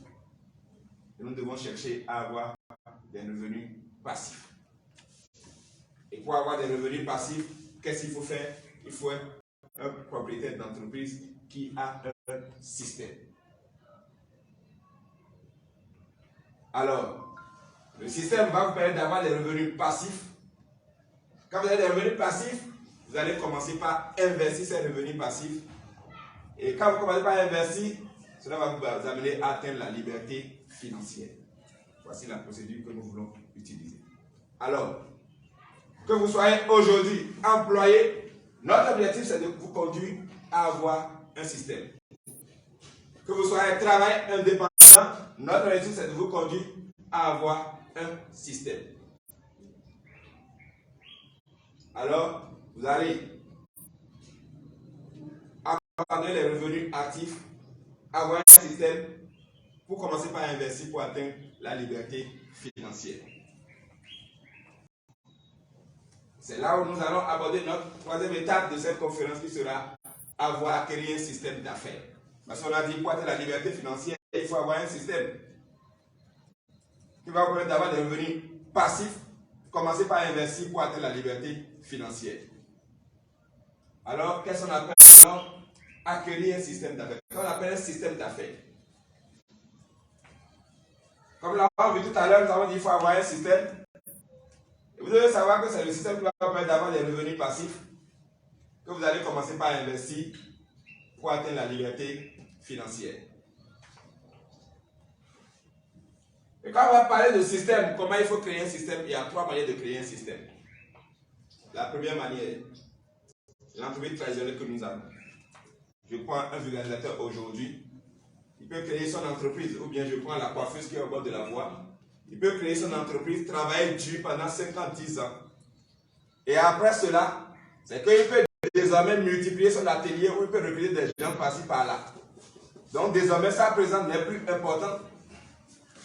Et nous devons chercher à avoir des revenus passifs. Et pour avoir des revenus passifs, qu'est-ce qu'il faut faire? Il faut être un propriétaire d'entreprise qui a un système. Alors, le système va vous permettre d'avoir des revenus passifs. Quand vous avez des revenus passifs, vous allez commencer par investir ces revenus passifs. Et quand vous commencez par investir, cela va vous amener à atteindre la liberté financière. Voici la procédure que nous voulons utiliser. Alors, que vous soyez aujourd'hui employé, notre objectif c'est de vous conduire à avoir un système. Que vous soyez travailleur indépendant, notre objectif c'est de vous conduire à avoir un système. Alors, vous allez abandonner les revenus actifs, avoir un système pour commencer par investir pour atteindre la liberté financière. C'est là où nous allons aborder notre 3e étape de cette conférence qui sera acquérir un système d'affaires. Parce qu'on a dit pour atteindre la liberté financière, il faut avoir un système qui va vous permettre d'avoir des revenus passifs. Commencer par investir pour atteindre la liberté financière. Alors, qu'est-ce qu'on appelle acquérir un système d'affaires? Qu'est-ce qu'on appelle un système d'affaires? Comme l'avons vu tout à l'heure, nous avons dit qu'il faut avoir un système. Et vous devez savoir que c'est le système qui va permettre d'avoir des revenus passifs, que vous allez commencer par investir pour atteindre la liberté financière. Et quand on va parler de système, comment il faut créer un système, il y a 3 manières de créer un système. La première manière, l'entreprise traditionnelle que nous avons. Je prends un vulgarisateur aujourd'hui, il peut créer son entreprise, ou bien je prends la coiffeuse qui est au bord de la voie, il peut créer son entreprise, travailler dur pendant 5 ans, 10 ans. Et après cela, c'est qu'il peut désormais multiplier son atelier ou il peut recruter des gens par-ci par-là. Donc désormais, sa présence n'est plus importante.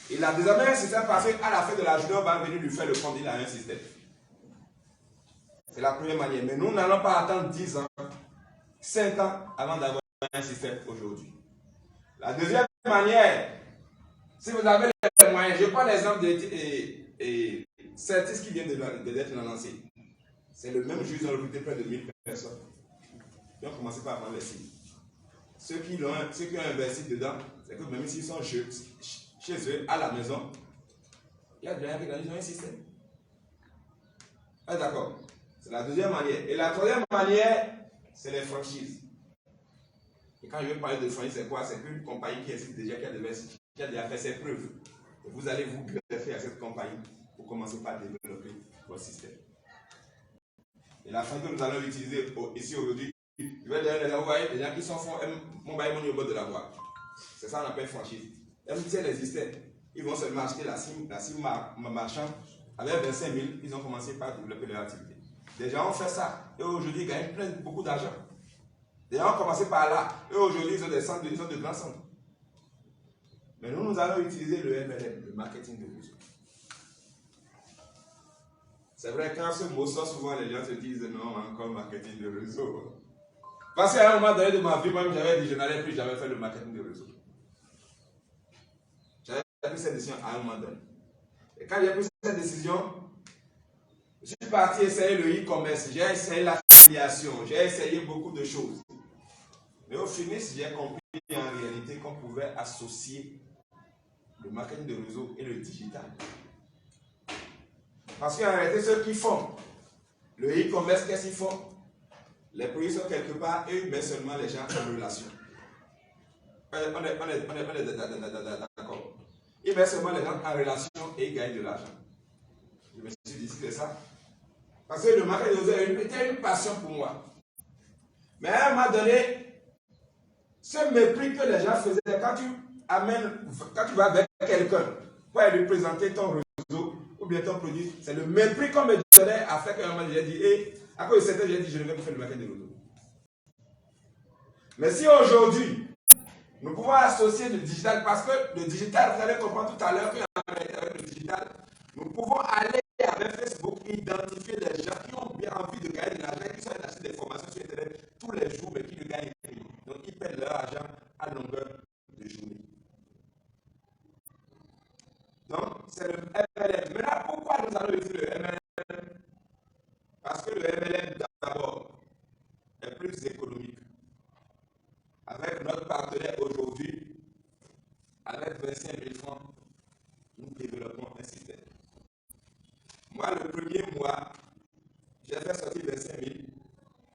Il a désormais un système parce qu'à la fin de la journée, on va venir lui faire le compte, il a un système. C'est la première manière. Mais nous n'allons pas attendre 10 ans, 5 ans avant d'avoir un système aujourd'hui. La deuxième manière, si vous avez les moyens, je prends l'exemple de Certis qui vient d'être lancé. C'est le même jour, ils ont recruté près de 1000 personnes. Ils ont commencé par prendre les signes. Ceux qui ont investi dedans, c'est que même s'ils sont chez eux, à la maison, il y a des gens qui ont un système. Ah, d'accord. C'est la deuxième manière. Et la troisième manière, c'est les franchises. Et quand je vais parler de franchise, c'est quoi? C'est une compagnie qui existe déjà, qui a déjà fait ses preuves. Et vous allez vous greffer à cette compagnie pour commencer par développer votre système. Et la fin que nous allons utiliser ici aujourd'hui, je vais donner vous voyez, les gens qui sont font mon bail au bord de la voie. C'est ça qu'on appelle franchise. MTN existait. Ils vont seulement acheter la SIM marchand. Avec 25 000, ils ont commencé par développer leur activité. Des gens ont fait ça. Et aujourd'hui, ils gagnent beaucoup d'argent. Des gens ont commencé par là. Et aujourd'hui, ils ont des centres, ils ont de grands centres. Mais nous allons utiliser le MLM, le marketing de réseau. C'est vrai, quand ce mot sort, souvent les gens se disent non, encore marketing de réseau. Parce qu'à un moment donné de ma vie, moi j'avais dit je n'allais plus jamais faire le marketing de réseau. J'avais pris cette décision à un moment donné. Et quand j'ai pris cette décision, je suis parti essayer le e-commerce, j'ai essayé l'affiliation, j'ai essayé beaucoup de choses. Mais au final, j'ai compris en réalité qu'on pouvait associer le marketing de réseau et le digital. Parce qu'en réalité, ceux qui font le e-commerce, qu'est-ce qu'ils font? Les produits sont quelque part et ils mettent seulement les gens en relation. On est d'accord. Ils mettent seulement les gens en relation et ils gagnent de l'argent. Je me suis dit c'est ça. Parce que le marketing de réseau était une passion pour moi. Mais à un moment donné, ce mépris que les gens faisaient quand tu vas avec quelqu'un pour lui présenter ton réseau ou bien ton produit, c'est le mépris qu'on me donnait à faire qu'à un moment j'ai dit, à cause de cette j'ai dit, je ne vais pas faire le marketing de réseau. Mais si aujourd'hui, nous pouvons associer le digital, parce que le digital, vous allez comprendre tout à l'heure qu'avec le digital, nous pouvons aller avec Facebook, identifier des gens qui ont bien envie de gagner de l'argent, qui sont d'acheter des formations sur Internet tous les jours, mais qui ne gagnent rien. Donc, ils perdent leur argent à longueur de journée. Donc, c'est le MLM. Maintenant, pourquoi nous allons utiliser le MLM? Parce que le MLM, d'abord, est plus économique. Avec notre partenaire aujourd'hui, avec 25 000 francs, nous développons un système. Moi, le premier mois, j'ai fait sortir 25 000,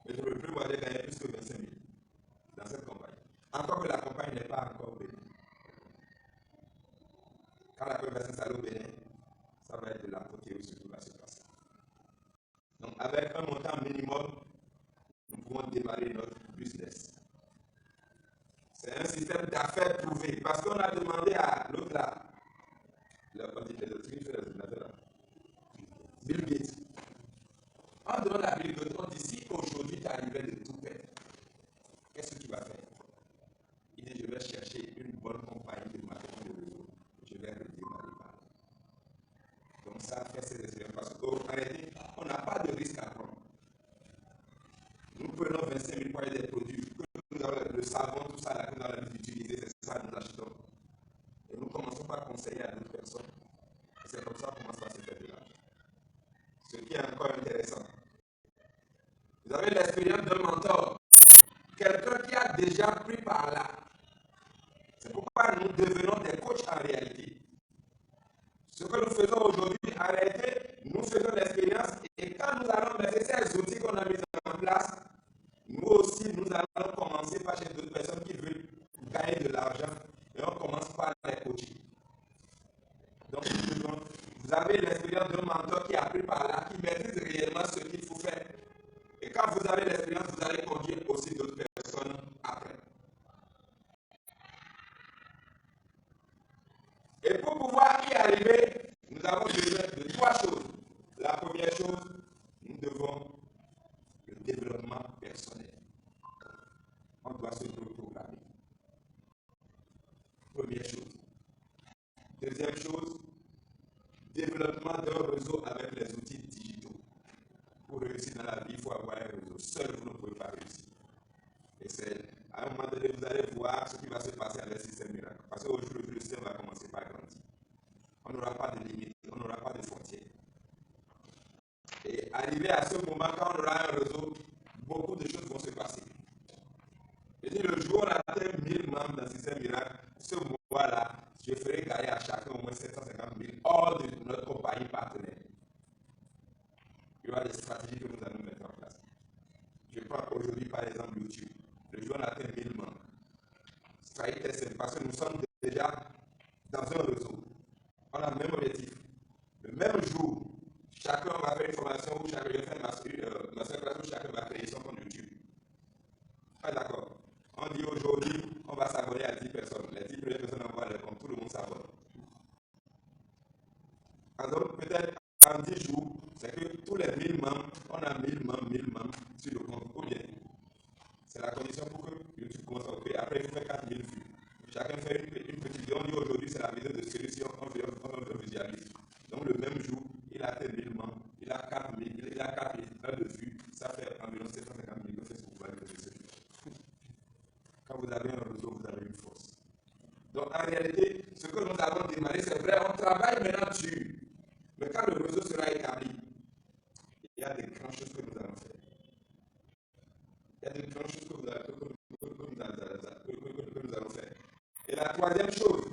mais le premier mois, j'ai gagné plus que 25 000 dans cette campagne. Encore que la campagne n'est pas encore bénie. Quand la première personne s'allait au Bénin, ça va être de l'apothéose sur tout va se passer. Donc, avec un montant minimum, nous pouvons démarrer notre business. C'est un système d'affaires prouvé. Parce qu'on a demandé à l'autre là, Bill Gates. On demande à Bill Gates, on dit si aujourd'hui tu es arrivé de tout perdre, qu'est-ce que tu vas faire? Il dit je vais chercher une bonne compagnie de marketing de réseau. Je vais redémarrer par là. Donc ça fait ces expériences. Parce qu'en réalité, on n'a pas de risque à prendre. Nous prenons 25 000 pour des produits, nous avons le savon, tout ça, là, que nous avons utilisé, c'est ça, nous achetons. Et nous commençons par conseiller à d'autres personnes. Et c'est comme ça qu'on commence à se faire de l'argent. Ce qui est encore intéressant. Vous avez l'expérience d'un mentor, quelqu'un qui a déjà pris par là. C'est pourquoi nous devenons des coachs en réalité. que nous faisons aujourd'hui, en réalité, nous faisons l'expérience et quand nous allons mettre ces outils qu'on a mis en place, nous aussi, nous allons commencer par chez d'autres personnes qui veulent gagner de l'argent et on commence par les coacher. Donc, vous avez l'expérience d'un mentor qui a appris par là, qui maîtrise réellement ce qu'il faut faire. Et quand vous avez l'expérience, vous allez conduire aussi d'autres personnes après. Et pour pouvoir y arriver, nous avons besoin de 3 choses. La première chose, nous devons le développement personnel. On doit se reprogrammer. Première chose. Deuxième chose, développement d'un réseau avec les outils digitaux. Pour réussir dans la vie, il faut avoir un réseau. Seul, vous ne pouvez pas réussir. Et c'est à un moment donné, vous allez voir ce qui va se passer avec le système miracle. Parce qu'aujourd'hui, le système va commencer par grandir. On n'aura pas de limites, on n'aura pas de frontières. Et arrivé à ce moment, quand on aura un réseau, beaucoup de choses vont se passer. Et si le jour où on atteint 1000 membres dans le système miracle, ce mois-là, je ferai gagner à chacun au moins 750 000 hors de notre compagnie partenaire. Il y aura des stratégies que nous allons mettre en place. Je prends aujourd'hui par exemple YouTube. Le jour où on atteint 1000 membres. Ça a été simple parce que nous sommes déjà dans un réseau. On a le même objectif. Le même jour, chacun va faire une formation où chacun va faire masterclass où chacun va créer son compte YouTube. Ah, d'accord. On dit aujourd'hui, on va s'abonner à 10 personnes. Les 10 premières personnes envoient leur compte, tout le monde s'abonne. Alors, peut-être en 10 jours, c'est que tous les 1000 membres, on a 1000 membres sur le compte. Ou bien, c'est la condition pour que YouTube commence à opérer. Après, il faut faire 4000 vues. Chacun fait une petite vidéo. On dit aujourd'hui, c'est la vidéo de solution, on visualise. Donc, le même jour, il a fait 1000 membres, il a 4000, il a 4000 heures de vues. Ça fait environ 750 000 de Facebook va le réseau. Quand vous avez un réseau, vous avez une force. Donc, en réalité, ce que nous avons démarré, c'est vrai, on travaille maintenant dessus. Mais quand le réseau sera établi, il y a des grandes choses que nous allons faire. Il y a des grandes choses que nous allons faire. Et la troisième chose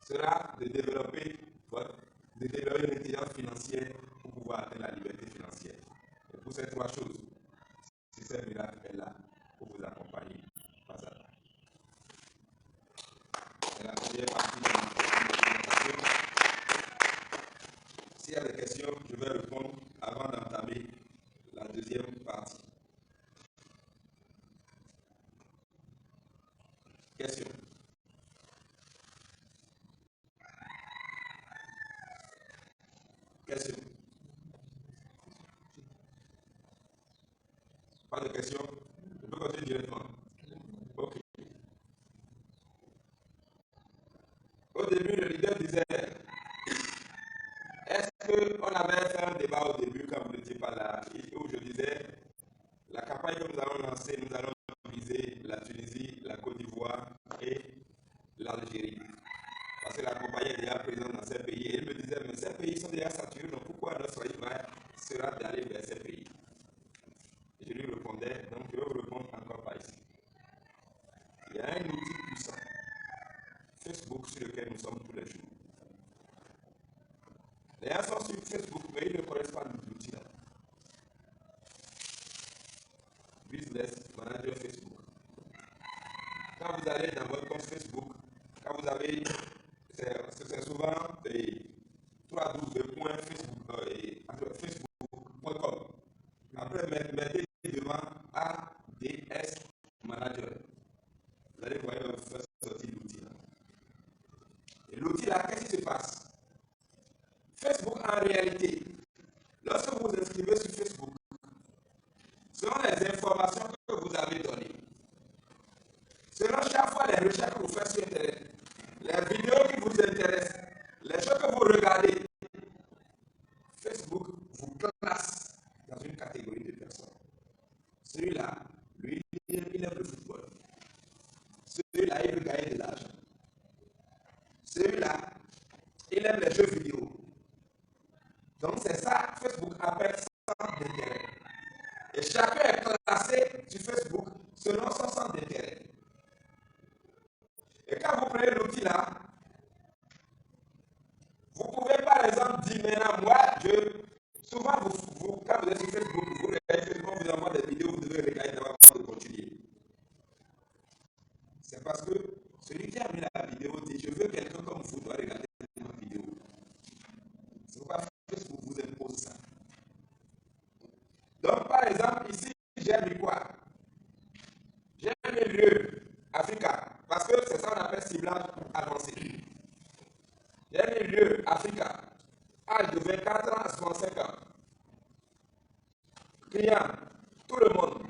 sera de développer une intelligence financière pour pouvoir atteindre la liberté financière. Et pour ces 3 choses, le système miracle est là pour vous accompagner. C'est la première partie de la présentation. S'il y a des questions, je vais répondre avant d'entamer la deuxième partie. Question. Question. Pas de questions? Je peux continuer directement. Ok. Au début, le leader disait, est-ce qu'on avait fait un débat au début quand vous n'étiez pas là, où je disais, la campagne que nous allons lancer, nous allons viser la Tunisie, la Côte d'Ivoire et l'Algérie. Parce que la compagnie est déjà présente dans ces pays. Et il me disait, mais ces pays sont déjà saturés, donc pourquoi notre choix sera d'aller vers ces pays? Et je lui répondais, donc je vais vous répondre encore par ici. Il y a un outil puissant, Facebook, sur lequel nous sommes tous les jours. Les gens sont sur Facebook, mais ils ne connaissent pas l'outil là. Business Manager Facebook. Quand vous allez dans votre compte Facebook, quand vous avez, c'est souvent www.facebook.com. Après, mettez devant ADS Manager. Vous allez voir, il va vous faire sortir l'outil là. Et l'outil là, qu'est-ce qui se passe? Facebook, en réalité, lorsque vous vous inscrivez sur Facebook, selon les informations que vous avez données, selon chaque fois les recherches que vous faites sur Internet, les vidéos qui vous intéressent, les choses que vous regardez, Facebook vous classe dans une catégorie de personnes. Celui-là, lui, il aime le football. Celui-là, il veut gagner de l'argent. Celui-là, il aime les jeux vidéo. Donc c'est ça que Facebook appelle centre d'intérêt. Et chacun est classé sur Facebook selon son centre d'intérêt. Et quand vous prenez l'outil là, exemple, dit maintenant, moi, souvent, quand vous êtes sur Facebook, vous regardez Facebook, vous envoie des vidéos, vous devez regarder d'abord avant de continuer. C'est parce que celui qui a mis la vidéo dit, je veux quelqu'un comme vous doit regarder ma vidéo. C'est pourquoi Facebook vous impose ça. Donc, par exemple, ici, j'ai mis quoi? J'ai mis lieu Africa, parce que c'est ça qu'on appelle ciblage avancé. J'ai mis lieu Africa, âge de 24 ans à 65 ans. Client, tout le monde.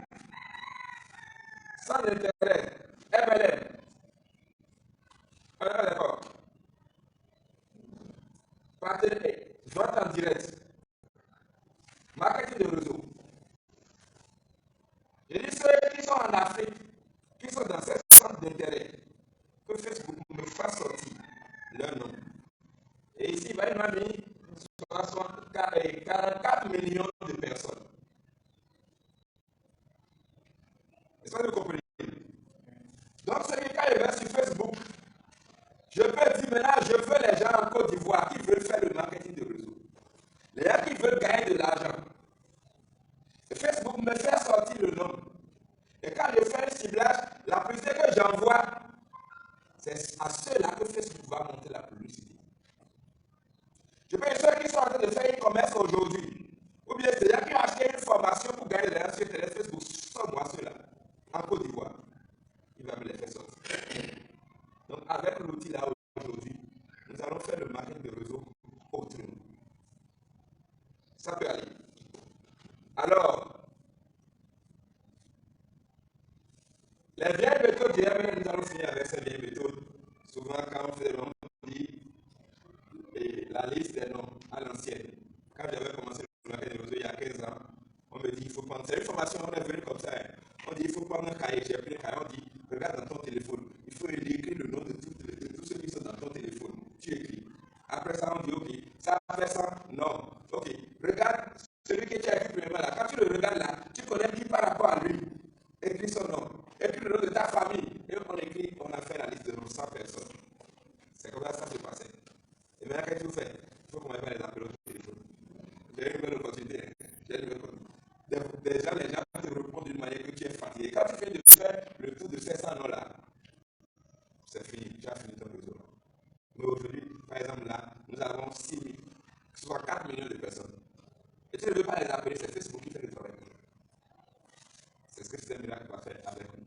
Sans intérêt, MLM. On est d'accord. Partenaire, vente en direct. Marketing de réseau. Je dis ceux qui sont en Afrique, qui sont dans ces centres d'intérêt, que Facebook me fasse sortir leur nom. Et ici, il m'a mis 44 millions de personnes. Est-ce que vous comprenez? Donc, ce qui quand il va sur Facebook, je peux dire maintenant, je veux les gens en Côte d'Ivoire qui veulent faire le marketing de réseau. Les gens qui veulent gagner de l'argent. Et Facebook me fait sortir le nom. Et quand je fais un ciblage, la publicité que j'envoie, c'est à ceux-là que Facebook va monter la publicité. Je peux dire ceux qui sont en train de faire e-commerce aujourd'hui, ou bien ceux qui ont acheté une formation pour gagner de l'argent sur Facebook, sont moi ceux-là, en Côte d'Ivoire. Il va me les faire sortir. Donc, avec l'outil là aujourd'hui, nous allons faire le marketing de réseau autrement. Ça peut aller. Alors, les vieilles méthodes d'IML, nous allons finir avec ces vieilles méthodes. Souvent, quand on fait des noms, on dit la liste des noms à l'ancienne. Quand j'avais commencé le marketing de réseau il y a 15 ans, on me dit il faut prendre. C'est une formation, on est venu comme ça. Hein. On dit il faut prendre un cahier. J'ai pris un cahier, on dit regarde dans ton téléphone. Il faut écrire le nom de tous ceux qui sont dans ton téléphone. Tu écris. Après ça, on dit ok, ça fait ça? Non. Ok, regarde celui que tu as écrit premièrement là. Quand tu le regardes là, tu connais qui par rapport à lui. Écris son nom. Écris le nom de ta famille. Et on a fait la liste de 100 personnes. C'est comme ça que ça s'est passé. Et maintenant, qu'est-ce que tu fais? Il faut qu'on m'appelle les appels au téléphone. J'ai une nouvelle opportunité. Les gens te répondent d'une manière que tu es fatigué. Quand tu fais de faire le tour de 500 noms là, c'est fini. Tu as fini ton réseau. Mais aujourd'hui, par exemple là, nous avons 6 000, soit 4 millions de personnes. Et tu ne veux pas les appeler, c'est Facebook qui fait le travail. C'est ce que c'est un miracle va faire avec nous.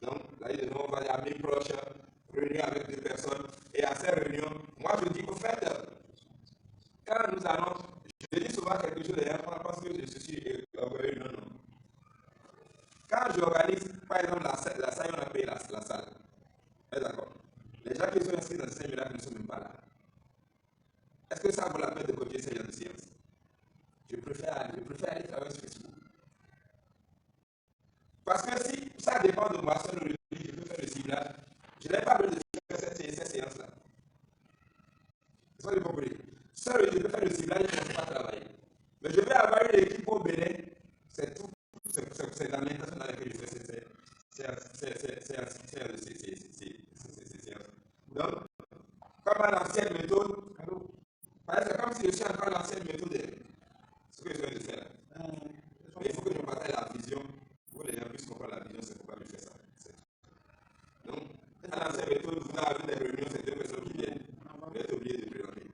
Donc, là, on va aller à mes proches, réunir avec des personnes. Et à ces réunions, moi je dis, au fait, quand nous allons, je dis souvent quelque chose d'ailleurs, parce que je suis non. Quand j'organise, par exemple, la salle, on a payé la salle. D'accord. Les gens qui sont inscrits dans ces miracles ne sont même pas là. Est-ce que ça vaut la peine de copier ces gens de science? Je préfère aller travailler sur Facebook. Parce que si ça dépend de moi, seul je peux faire le ciblage, je n'ai pas besoin de faire cette séance-là. C'est ça que vous comprenez. Seul je peux faire le ciblage, je ne peux pas travailler. Mais je vais avoir une équipe au Bénin, c'est tout. C'est dans l'intention dans laquelle je fais ces séances. Donc, comme à l'ancienne méthode, c'est comme si je suis encore à l'ancienne méthode. Ce que je viens de faire. Mais il faut que je partage la vision pour que les gens puissent comprendre la vision, c'est pourquoi je fais ça. Donc, à l'ancienne méthode, vous avez des réunions, c'est deux personnes qui viennent. Vous êtes obligé de présenter.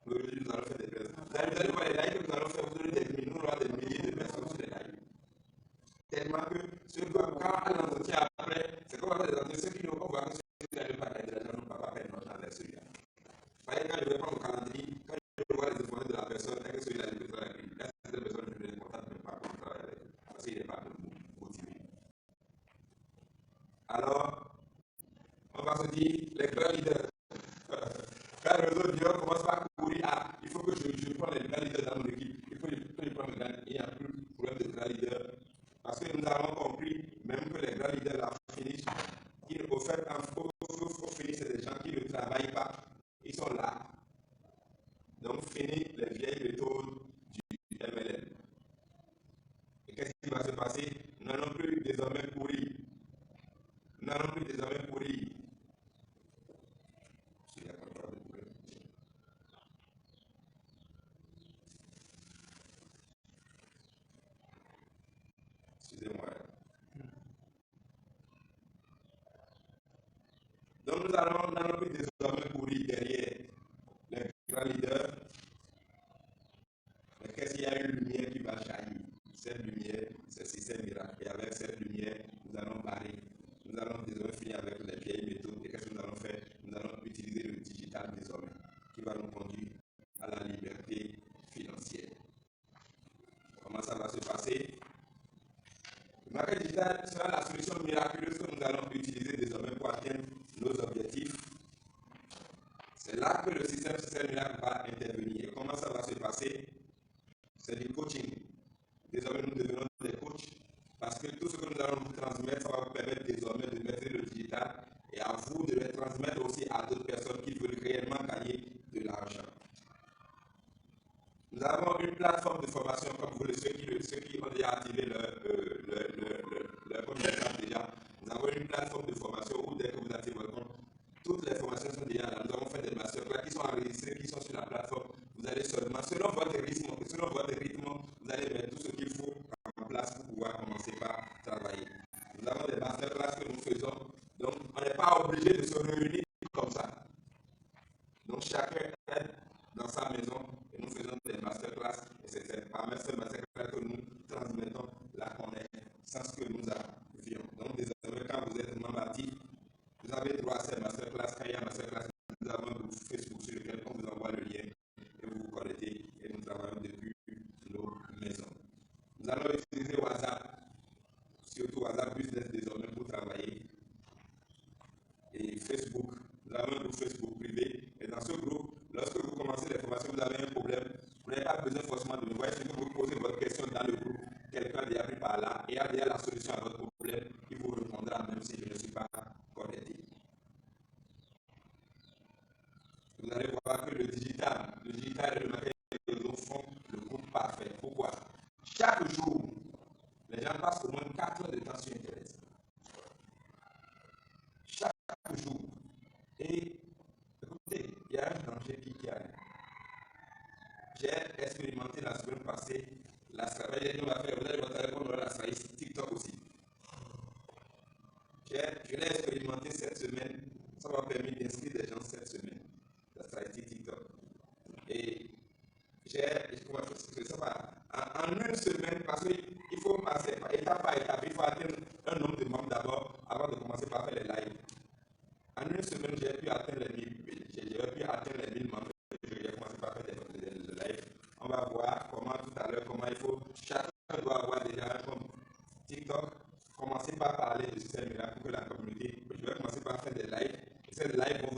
Aujourd'hui, nous allons faire des présentations. Vous allez voir les lives que nous allons faire, vous aurez des milliers de personnes sur les lives. Tellement que quand à l'entretien après, c'est comme on des entretiens, ceux qui n'ont pas voir que ceux qui n'ont pas gagné de l'argent n'ont pas fait notre avec celui-là. Par exemple, quand je vais prendre mon calendrier, quand je vois les informations de la personne, est-ce que celui-là je peux travailler avec lui? Est-ce que cette personne je ne les contacte même pas pour travailler avec lui? Parce qu'il n'est pas motivé. Alors, on va se dire, les grands leaders, quand le réseau dit on commence par courir, il faut que je prenne les grands leaders dans mon équipe. Il faut que je prenne les grands leaders. Il n'y a plus de problème de grands leaders. Parce que nous avons compris, même que les grands leaders la finissent, au fait, faut finir, c'est des gens qui ne travaillent pas. Ils sont là. Donc, fini les vieilles méthodes du MLM. Et qu'est-ce qui va se passer? Nous n'allons plus désormais courir. Nous n'allons plus désormais courir. Donc nous allons plus désormais courir derrière les grands leaders. Mais qu'est-ce qu'il y a une lumière qui va jaillir? Cette lumière, c'est un miracle. Et avec cette lumière, nous allons barrer. Nous allons désormais finir avec les vieilles méthodes. Et qu'est-ce que nous allons faire? Nous allons utiliser le digital désormais, qui va nous conduire à la liberté financière. Comment ça va se passer? Le marché digital sera la solution miraculeuse que nous allons utiliser désormais pour atteindre nos objectifs. C'est là que le système miracle va intervenir. Et comment ça va se passer? C'est du coaching. Désormais, nous devenons des coachs parce que tout ce que nous allons vous transmettre, ça va vous permettre désormais de maîtriser le digital et à vous de le transmettre aussi à d'autres personnes qui veulent réellement gagner de l'argent. Nous avons une plateforme de formation, comme vous le savez, ceux qui ont déjà activé leur premier compte déjà. Nous avons une plateforme de formation où dès que vous activez votre compte, toutes les formations sont déjà là. Nous avons fait des masterclass qui sont enregistrés, qui sont sur la plateforme. Vous allez seulement, selon votre rythme, vous allez mettre tout ce qu'il faut en place pour pouvoir commencer par travailler. Nous avons des masterclass que nous faisons, donc on n'est pas obligé de se réunir comme ça. Donc chacun est dans sa maison et nous faisons des masterclass et c'est parmi ces masterclass que nous transmettons la connaissance que nous avions. Donc désormais quand vous êtes membre actif, vous avez droit à ces masterclass. Quand il y a un masterclass, nous avons un groupe Facebook sur lequel on vous envoie le lien et vous vous connectez et nous travaillons depuis nos maisons. Nous allons utiliser WhatsApp, surtout WhatsApp Business désormais pour travailler. Et Facebook, nous avons un groupe Facebook privé. Et dans ce groupe, lorsque vous commencez les formations, vous avez un problème, vous n'avez pas besoin forcément de me voir. Si vous posez votre question dans le groupe, quelqu'un a déjà pris par là et a déjà la solution à votre problème, il vous répondra même si je ne suis pas connecté. Vous allez voir que le digital et le marketing font le groupe parfait. Pourquoi? Chaque jour, les gens passent au moins 4 heures de temps sur Internet. Chaque jour. Et écoutez, il y a un danger qui arrive. J'ai expérimenté la semaine passée la stratégie. Vous allez votre téléphone, la stratégie TikTok aussi. Je l'ai expérimenté cette semaine. Ça m'a permis d'inscrire des gens cette semaine. La stratégie TikTok. Et en une semaine, parce qu'il faut passer étape par étape, il faut atteindre un nombre de membres d'abord avant de commencer par faire les lives. En une semaine, j'ai pu atteindre les 1000 membres. J'ai commencé par faire des lives. On va voir tout à l'heure comment il faut. Chacun doit avoir déjà un compte TikTok. Commencez par parler de système miracle pour que la communauté. Je vais commencer par faire des lives. Et ces lives vont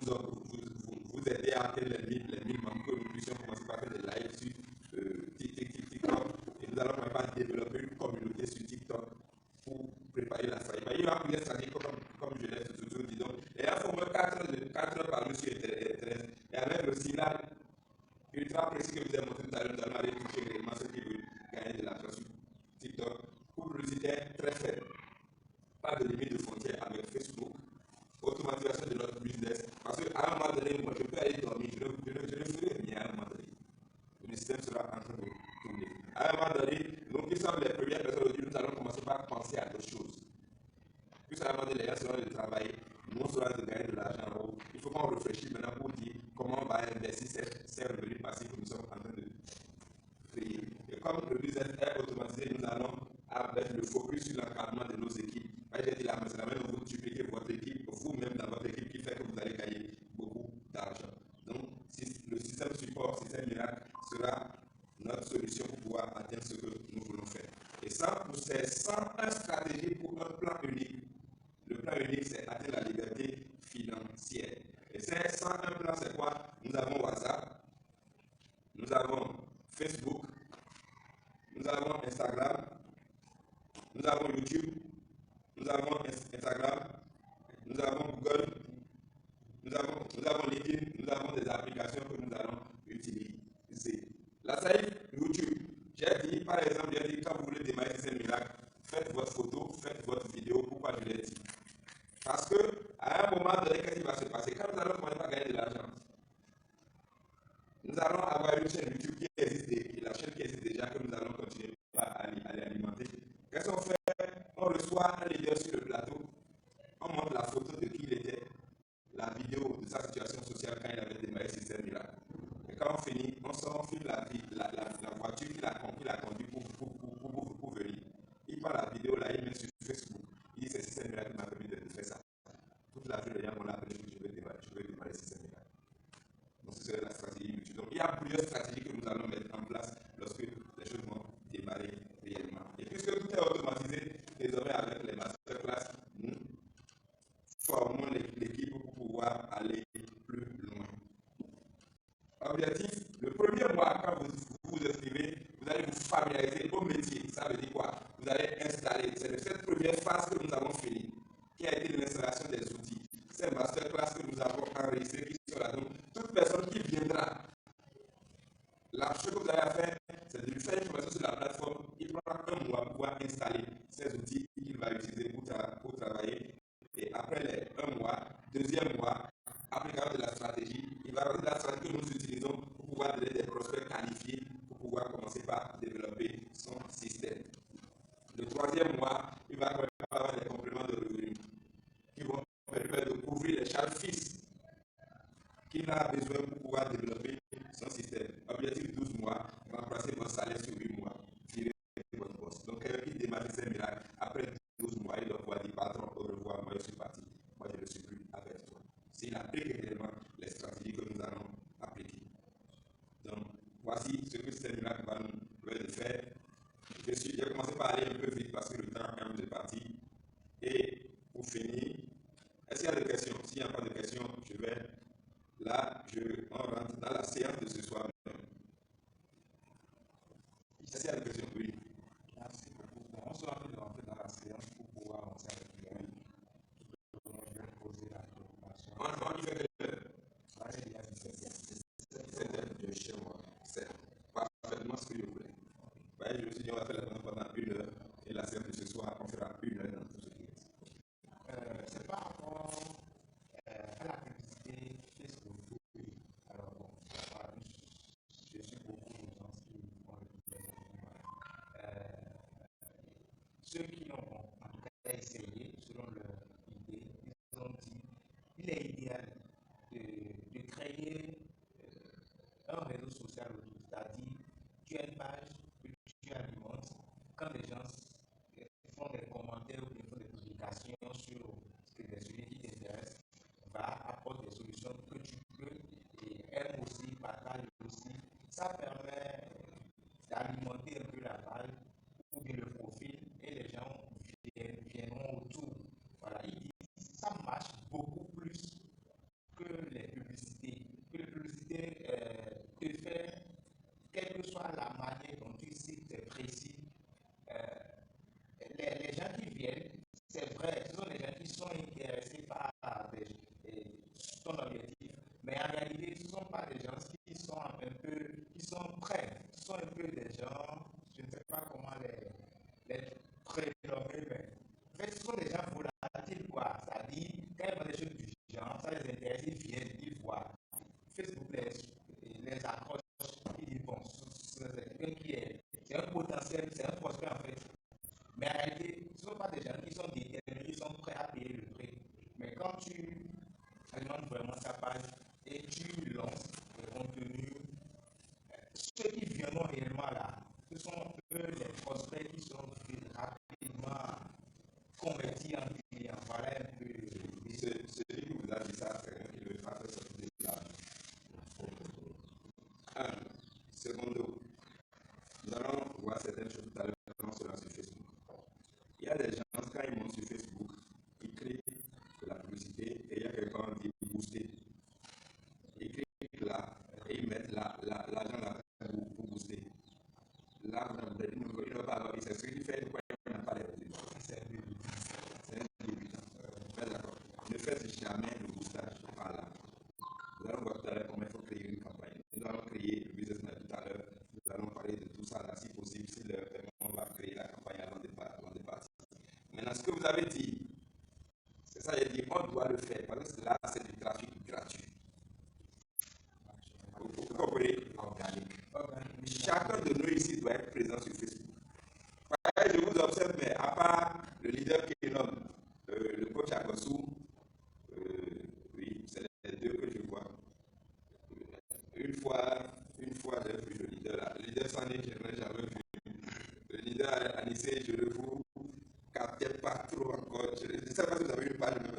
vous aider à atteindre les 1000 membres, que nous puissions commencer par faire des lives sur TikTok. Et nous allons commencer par développer une communauté sur TikTok pour préparer la stratégie. Il y aura plusieurs stratégies comme je l'ai toujours dit. Donc, il y a au moins 4 heures par jour sur Internet. Et avec le signal ultra précis que vous avez montré tout à l'heure, nous allons aller toucher réellement ceux qui veulent gagner de l'argent sur TikTok. Pour publicité très faible. Pas de limite de frontière avec Facebook. Automatisation de notre business. Parce qu'à un moment donné, moi, je peux aller dormir. Je ne ferai rien à un moment donné. Le système sera en train de tourner. À un moment donné, donc, qui sommes les premières personnes aujourd'hui, nous allons commencer par penser à d'autres choses. Puis à un moment donné, les gens seront de travailler. Nous, on sera de gagner de l'argent. Il faut qu'on réfléchisse maintenant pour dire comment on va investir ces revenus passifs que nous sommes en train de créer. Et comme le business est automatisé, nous allons avec le focus sur l'encadrement de nos équipes. J'ai dit là, mais c'est la même, vous dupliquez votre équipe, vous-même dans votre équipe, qui fait que vous allez gagner beaucoup d'argent. Donc, le système support, système miracle sera notre solution pour pouvoir atteindre ce que nous voulons faire. Et ça, c'est 101 stratégies pour un plan unique. Le plan unique, c'est atteindre la liberté financière. Et ces 101 plans, c'est quoi? Nous avons WhatsApp, nous avons Facebook, nous avons Instagram, nous avons YouTube, nous avons Instagram, nous avons Google, nous avons LinkedIn, nous avons des applications que nous allons utiliser. La stratégie YouTube, j'ai dit, par exemple, quand vous voulez démarrer ces miracles, faites votre photo, faites votre vidéo. Pourquoi je l'ai dit? Parce que à un moment donné, qu'est-ce qui va se passer? Quand nous allons commencer à gagner de l'argent, nous allons avoir une chaîne YouTube qui existe, la chaîne qui existe déjà, que nous allons continuer à alimenter. Qu'est-ce qu'on fait? On reçoit un leader sur le plateau, on montre la photo de qui il était, la sa situation sociale quand il avait démarré Système Miracle. Et quand on finit, on sort, on filme la voiture qu'il a conduit pour venir. Il prend la vidéo là, il met sur Facebook. Il dit c'est Système Miracle qui m'a permis de faire ça. Toute la journée, on l'a appelé, je vais démarrer Système Miracle. Donc, c'est la stratégie YouTube. Donc, il y a plusieurs stratégies que nous allons mettre en place lorsque les choses vont démarrer réellement. Et puisque tout est automatisé, désormais avec les masterclass, nous formons l'équipe pour pouvoir aller plus loin. Objectif, le premier mois, quand vous vous inscrivez, vous allez vous familiariser au métier. Ça veut dire quoi? Vous allez installer. C'est de cette première phase que nous avons fini, qui a été l'installation des outils. C'est masterclass que nous avons enregistré qui sont là. Donc, toute personne qui viendra, la chose que vous avez à faire, c'est de lui faire une formation sur la plateforme. Il prend un mois pour pouvoir installer ces outils qu'il va utiliser pour travailler. Et après les un mois, deuxième mois, application de la stratégie, il va regarder la stratégie que nous utilisons pour pouvoir donner des prospects qualifiés pour pouvoir commencer par développer son système. Le troisième mois, il va avoir des compléments de revenus qui vont permettre de couvrir les charges fixes qu'il a besoin pour pouvoir développer son système. Objectif 12 mois, remplacer votre salaire sur 8 mois, virer votre boss. Donc, quelqu'un qui démarre ces miracles, après 12 mois, il doit pouvoir dire patron, au revoir, moi je suis parti. Moi je ne suis plus avec toi. S'il applique réellement les stratégies que nous allons appliquer. Donc, voici ce que ces miracles va nous permettre de faire. J'ai commencé par aller un peu vite parce que le temps quand même est parti. Et pour finir, est-ce qu'il y a des questions? S'il n'y a pas de questions, je vais. Là, on rentre dans la séance de ce soir même. Est-ce qu'il y a des questions? Oui. Merci beaucoup. On sera en train de rentrer dans la séance pour pouvoir avancer avec lui. Je vais poser la préoccupation. On y fait quelle heure? Là, il y a 17 heures de chez moi. C'est parfaitement ce que je voulais. Je me suis dit, on va faire la séance pendant 1 heure. Et la séance de ce soir, on fera 1 heure dans tout ce qui est. C'est par rapport à la publicité Facebook. Alors bon, je suis beaucoup de gens qui font le publicité. Ceux qui ont en tout cas essayé, selon leur idée, ils ont dit qu'il est idéal de créer un réseau social autour. C'est-à-dire, tu as une page que tu alimentes quand les gens font des commentaires ou font des publications sur des sujets qui t'intéressent, apporte des solutions que tu peux et aime aussi, partage aussi. Ça permet d'alimenter un peu la page ou bien le profil et les gens viendront autour. Voilà, ils disent ça marche beaucoup plus que les publicités. Que les publicités te fait, quelle que soit la manière dont tu cites, c'est précis. Les gens qui viennent, c'est vrai, ce sont les gens qui sont intéressés par ton objectif, mais en réalité, ce ne sont pas des gens qui sont un peu, qui sont prêts, ce sont un peu des gens, je ne sais pas comment les prénommer, mais en fait, ce sont des gens volatiles, quoi. C'est-à-dire, quand ils voient des choses du genre, ça les intéresse, ils viennent, ils voient. Facebook les accroche, ils disent, bon, c'est quelqu'un qui est, c'est un potentiel, c'est un prospect en fait. Mais en réalité, ce ne sont pas des gens qui sont déterminés, qui sont prêts à payer le prix. Mais quand tu alimentes vraiment ta page et tu lances des contenus, ceux qui viendront réellement là, ce sont eux les prospects qui sont rapidement convertis en clients. Voilà un peu. Celui qui vous a dit ça, c'est quelqu'un qui le fait faire sortir de l'âge. Secondo, nous allons voir certaines choses tout à l'heure quand on sera sur Facebook. Il y a des gens, quand ils montent sur Facebook, ils créent de la publicité et il y a quelqu'un qui dit booster. Ils cliquent là et ils mettent l'argent là pour booster. Là, il ne va pas avoir, c'est ce qu'il fait, pourquoi il n'a pas les résultats. C'est un débutant. D'accord. Ne faites jamais le boostage par là. Nous allons voir tout à l'heure comment il faut créer une campagne. Nous allons créer le business net tout à l'heure. Nous allons parler de tout ça là, si possible, si on va créer la campagne avant de partir. Maintenant, ce que vous avez dit, c'est ça, j'ai dit, on doit le faire, parce que là, c'est du trafic gratuit. Vous comprenez? Organique. Chacun de nous ici doit être présent sur Facebook. Je vous observe, mais à part le leader qui est l'homme, le coach Agossou, oui, c'est les deux que une fois j'ai vu le leader là. Le leader s'en est, je n'ai jamais vu. Le leader a initié, je le vous captais pas trop encore. Je ne sais pas si vous avez une page même.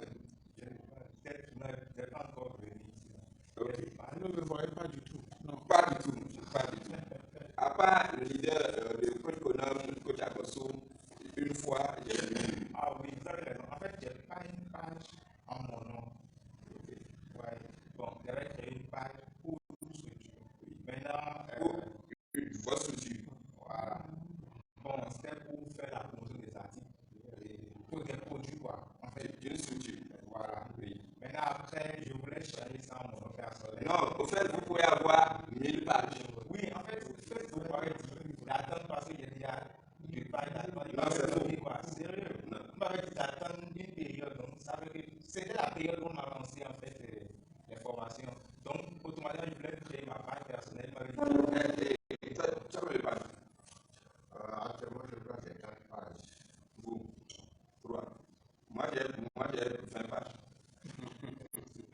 Peut-être que je n'ai pas encore venu ici. Ok. Nous ne le voyons pas du tout. Non. Pas du tout. Pas du tout. À part le leader, le coach Konam, le coach Akoso, une fois, j'ai vu. Ah oui, vous avez raison. En fait, je n'ai pas une page en mon nom. Ouais. Bon, j'avais créé une page pour structure. Maintenant, Votre structure. voilà. Bon, c'était pour faire la promotion des articles. Pour des produits, quoi. En fait, D'une structure. voilà. Oui. Maintenant, après, je voulais changer ça en mon nom personnel. Non, au fait, vous pouvez avoir 1000 pages. Oui, en fait, vous m'avez dit d'attendre parce qu'il y a déjà une page d'attente. Non, c'est faux. Quoi. Sérieux. Non. Vous m'avez dit d'attendre une période. Donc, ça veut dire que c'était la période où on a lancé en fait les formations. Donc, automatiquement, je voulais créer ma page personnelle. Tu as combien de pages? Actuellement, je crois que j'ai 4 pages. Vous 3. Moi, j'ai 20 pages.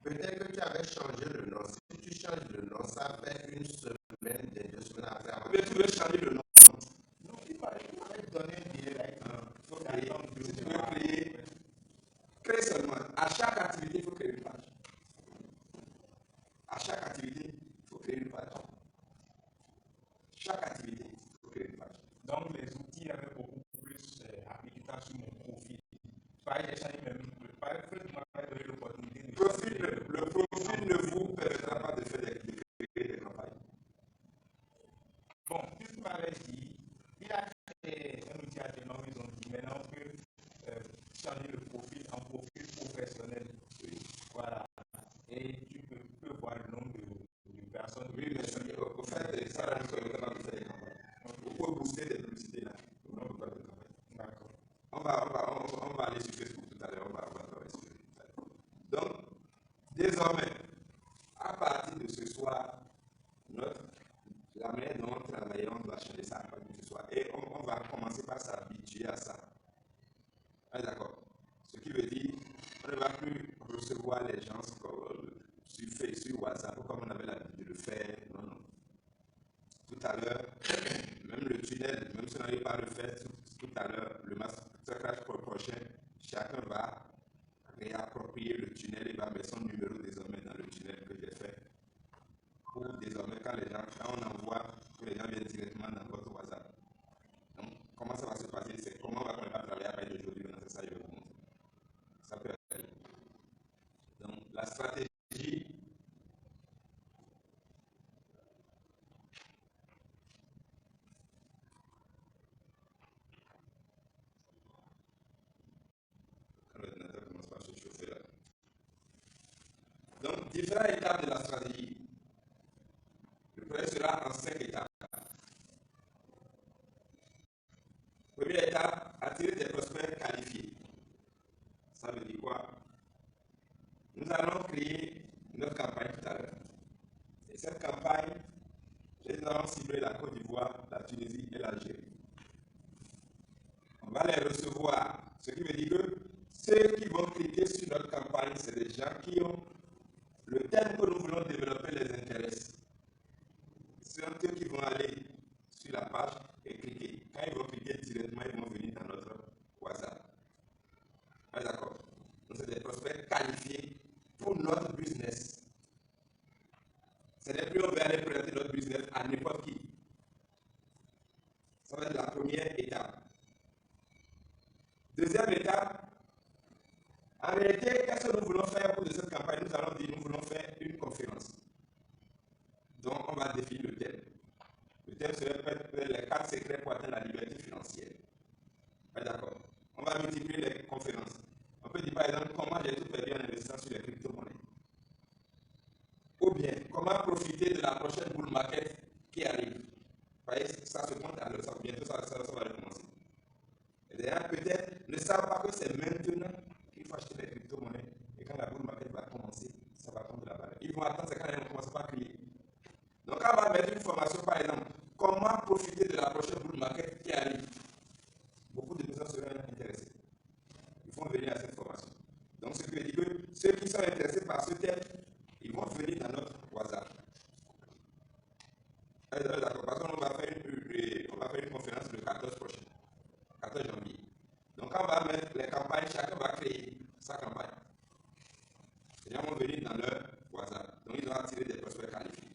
Peut-être que tu avais changé le nom. Si tu changes le nom, ça fait une semaine, des 2 semaines après. Mais tu veux changer le nom. Non, il m'avait donné un billet là. Il faut créer. Si tu veux créer, crée seulement. À chaque activité, il faut créer une page. À chaque activité, il faut créer une page. Chaque activité, il faut créer une page. Donc, les outils avaient beaucoup plus appliqués sur mon profil. Pas j'ai changé même. Pas que tu m'avais donné l'opportunité de Le profil ne vous permettra pas de créer des campagnes. Bon, puisque tu m'avais dit, il a créé un outil actuellement où ils ont dit maintenant on peut changer le profil en profil professionnel. Oui. Voilà. Et tu peux voir le nombre de personnes. Oui, mais au fait, ça va nous permettre de faire des campagnes. Vous pouvez booster des publicités là. On peut faire des campagnes. D'accord. On va aller sur Facebook tout à l'heure. On va travailler sur Facebook tout à l'heure. Donc, désormais, à partir de ce soir, la manière dont on travaille, on doit changer ça à partir de ce soir. Et on va commencer par s'habituer à ça. Ah, d'accord. Ce qui veut dire on ne va plus recevoir les gens sur WhatsApp comme on avait l'habitude de le faire. Non, non. Tout à l'heure, même le tunnel, même si on n'arrive pas à le faire tout à l'heure, le massacrage prochain, chacun va réapproprier le tunnel et va mettre son numéro désormais dans le tunnel que j'ai fait. Pour désormais, quand on envoie, que les gens viennent directement dans votre WhatsApp. Donc, comment ça va se passer? C'est comment on va travailler à partir d'aujourd'hui. C'est ça, je vais vous montrer. Ça peut aller. Donc, la stratégie. L'ordinateur commence par se chauffer là. Donc, différentes étapes de la stratégie. Le projet sera en 5 étapes. Première étape, attirer des prospects qualifiés. Ça veut dire quoi? Nous allons créer notre campagne tout à l'heure. Et cette campagne, nous allons cibler la Côte d'Ivoire, la Tunisie et l'Algérie. On va les recevoir. Ce qui veut dire que ceux qui vont cliquer sur notre campagne, c'est des gens qui ont le thème que nous voulons développer les intéresse. C'est eux qui vont aller sur la page et cliquer. Quand ils vont cliquer directement, ils vont venir dans notre WhatsApp. Ah, d'accord. Donc, c'est des prospects qualifiés pour notre business. Ce n'est plus on va aller présenter notre business à n'importe qui. Ça va être la première étape. Deuxième étape, en réalité, qu'est-ce que nous voulons faire pour cette campagne? Nous allons dire, nous voulons faire une conférence. Donc, on va définir le thème. Le thème serait peut-être les 4 secrets pour atteindre la liberté financière. D'accord. On va multiplier les conférences. On peut dire par exemple comment j'ai tout perdu en investissant sur les crypto-monnaies. Ou bien comment profiter de la prochaine bull market qui arrive. Vous voyez, ça se compte à l'heure, bientôt ça va recommencer. Et d'ailleurs, peut-être ne savent pas que c'est maintenant qu'il faut acheter les crypto-monnaies. Et quand la bull market va commencer, ça va prendre de la valeur. Ils vont attendre, c'est quand ils vont commencer par crier. Donc, on va mettre une formation, par exemple, comment profiter de la prochaine bull market qui arrive. Beaucoup de personnes seront intéressées. Ils vont venir à cette formation. Donc, ce qui veut dire que ceux qui sont intéressés par ce thème, ils vont venir dans notre WhatsApp. Les gens vont venir dans leur WhatsApp. Donc, ils ont attiré des prospects qualifiés.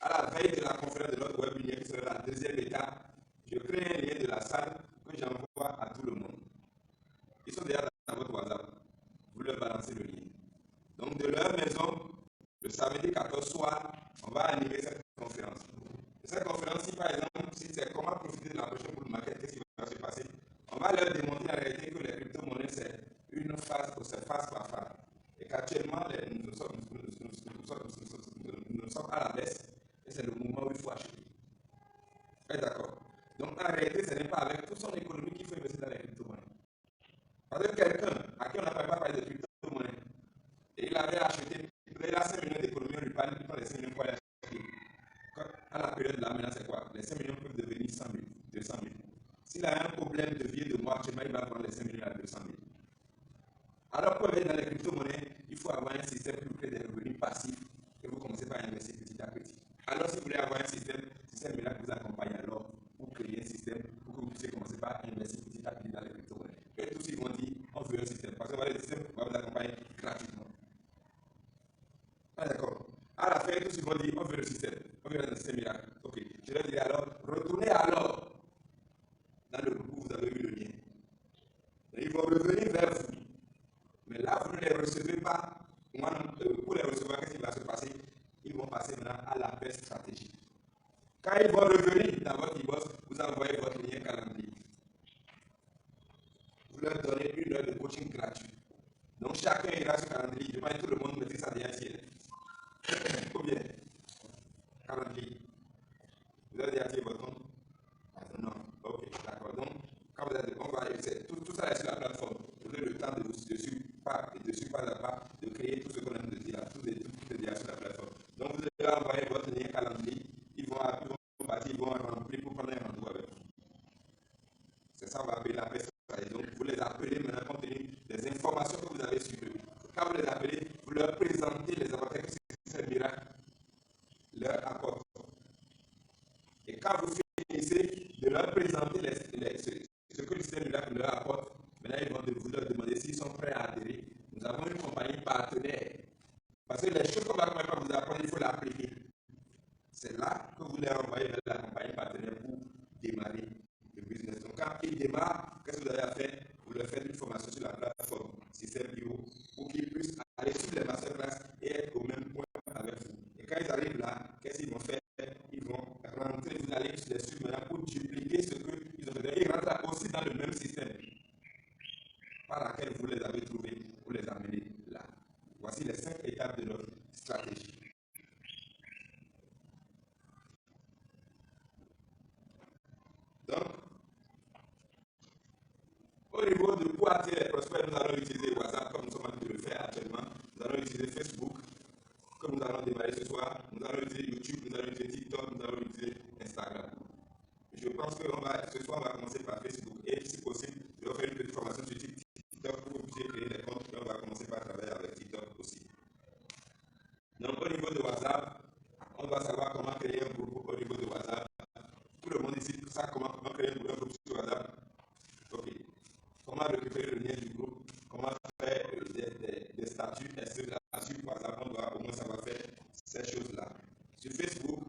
À la veille de la conférence de notre webinaire, qui sera la deuxième étape, je crée un lien de la salle que j'envoie à tout le monde. Ils sont déjà dans votre WhatsApp. Vous leur balancez le lien. Donc, de leur maison, le samedi 14 soir, on va animer cette conférence. Et cette conférence, si par exemple, si c'est comment profiter de la prochaine pour le market, qu'est-ce qui va se passer? On va leur démontrer en réalité que les crypto-monnaies, c'est une phase, c'est phase par phase. Et qu'actuellement, nous sommes à la baisse et c'est le moment où il faut acheter. D'accord. Donc en réalité, ce n'est pas avec toute son économie qu'il faut investir dans les crypto-monnaies. Parce que quelqu'un à qui on n'a pas parlé de crypto-monnaies et il avait acheté, il a 5 millions d'économies, on lui parle, il prend les 5 millions pour aller acheter. À la période de la menace, c'est quoi? Les 5 millions peuvent devenir 100 000, 200 000. S'il a un problème de vie de mort, il va prendre les 5 millions à 200 000. Alors, pour investir dans les crypto-monnaies, il faut avoir un système qui vous crée des revenus passifs et vous commencez par investir petit à petit. Alors, si vous voulez avoir un système là qui vous accompagne, alors vous créez un système pour que vous puissiez commencer par investir petit à petit dans les crypto-monnaies. Et tous ils vont dire, on veut un système. Parce que voilà, le système va vous accompagner gratuitement. Ah, d'accord. À la fin, tous ils vont dire, on veut le système. On veut le système miracle. Ok. Je leur dirai alors, retournez alors dans le groupe où vous avez eu le lien. Et ils vont revenir vers vous. Mais là, vous ne les recevez pas. Pour les recevoir, qu'est-ce qui va se passer? Ils vont passer maintenant à l'appel stratégique. Quand ils vont revenir dans votre e-box, vous envoyez votre lien calendrier. Vous leur donnez 1 heure de coaching gratuit. Donc chacun ira sur calendrier. Je pense que tout le monde maîtrise ça déjà ici. Combien? Calendrier. Vous avez déjà activé votre compte? Non. Ok, d'accord. Donc, quand vous avez, on va, tout ça est sur la plateforme. Vous avez le temps de dessus pas à pas, de créer tout ce qu'on aime de dire. Tout est déjà sur la plateforme. Donc, vous allez envoyer votre lien calendrier. Ils vont remplir pour prendre un rendez-vous avec vous. C'est ça, on va appeler la personne. Donc, vous les appelez maintenant compte tenu des informations que vous avez sur eux. Quand vous les appelez, vous leur présentez les avantages que ce miracle leur apporte. Et quand vous finissez de leur présenter ce que le système miracle leur apporte, maintenant ils vont vous leur demander s'ils sont prêts à adhérer. Nous avons une compagnie partenaire. Parce que les choses qu'on va vous apprendre, il faut l'appliquer. C'est là que vous les envoyez vers la compagnie partenaire pour démarrer le business. Donc quand ils démarrent, qu'est-ce que vous avez à faire? Vous leur faites une formation sur la plateforme Système Bio pour qu'ils puissent aller sur les masterclass et être au même point avec vous. Et quand ils arrivent là, qu'est-ce qu'ils vont faire? Ils vont rentrer, vous allez les suivre maintenant pour dupliquer ce qu'ils ont fait. Ils rentrent aussi dans le même système par laquelle vous les avez trouvés pour les amener là. Voici les 5 étapes de notre stratégie. Donc, au niveau de pour attirer les prospects, nous allons utiliser WhatsApp comme nous sommes en train de le faire actuellement. Nous allons utiliser Facebook, comme nous allons démarrer ce soir. Nous allons utiliser YouTube, nous allons utiliser TikTok, nous allons utiliser Instagram. Je pense que ce soir, on va commencer par Facebook. Et si possible, je vais faire une petite formation sur TikTok pour que vous puissiez créer des comptes. Et on va commencer par travailler avec TikTok aussi. Donc, au niveau de WhatsApp, on va savoir comment créer un groupe au niveau de WhatsApp. Tout le monde ici, comment créer un groupe sur WhatsApp. Ok. Comment récupérer le lien du groupe, comment faire des statuts, est-ce que là-dessus, WhatsApp, on doit au moins savoir faire ces choses-là. Sur Facebook,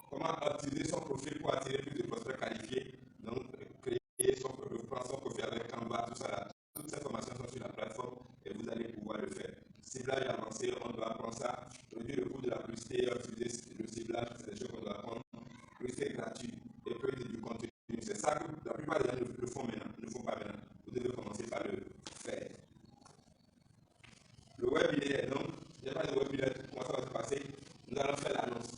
comment optimiser son profil pour attirer plus de prospects qualifiés, donc créer prendre son profil avec Canva, tout ça là. Toutes ces formations sont sur la plateforme et vous allez pouvoir le faire. Ciblage avancé, on doit apprendre ça. Réduire le coût de la publicité, utiliser le ciblage, c'est des choses qu'on doit apprendre. Publicité gratuite et créer du contenu. C'est ça que la plupart des gens le font maintenant, ne le font pas maintenant. Vous devez commencer par le faire. Le webinaire, donc, il n'y a pas de webinaire, comment ça va se passer? Nous allons faire l'annonce.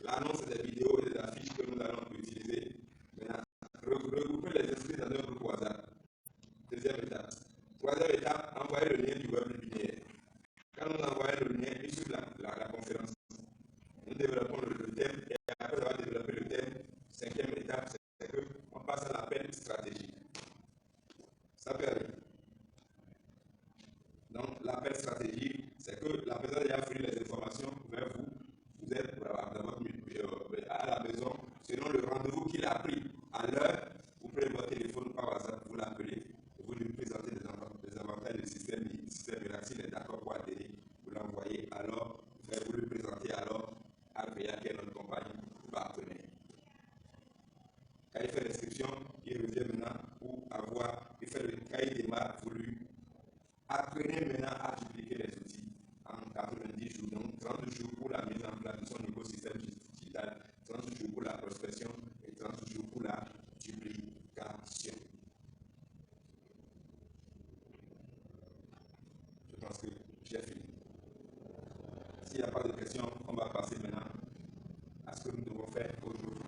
L'annonce, c'est des vidéos et des affiches que nous allons utiliser. Maintenant, regrouper les inscrits dans un groupe WhatsApp. Deuxième étape. Troisième étape, envoyer le lien du webinaire. Quand nous envoyons le lien, il suit la conférence. Nous développons le thème et après avoir développé le thème, cinquième étape, c'est qu'on passe à l'appel stratégique. Ça peut aller. Donc, l'appel stratégique, c'est que la personne a fourni les informations vers vous. Vous êtes à la maison, selon le rendez-vous qu'il a pris à l'heure, vous prenez votre téléphone par WhatsApp, vous l'appelez, et vous lui présentez des avantages du système miracle, s'il est d'accord pour adhérer. l'envoyer, alors vous le présenter alors à Créa, qui est notre compagnie partenaire. Quand il fait l'inscription, il revient maintenant pour avoir, quand il démarre, vous lui apprenez maintenant à dupliquer les outils en 90 jours, donc 30 jours pour la mise en place de son écosystème digital, 30 jours pour la prospection et 30 jours pour la duplication. Je pense que j'ai fini. S'il n'y a pas de questions, on va passer maintenant à ce que nous devons faire aujourd'hui.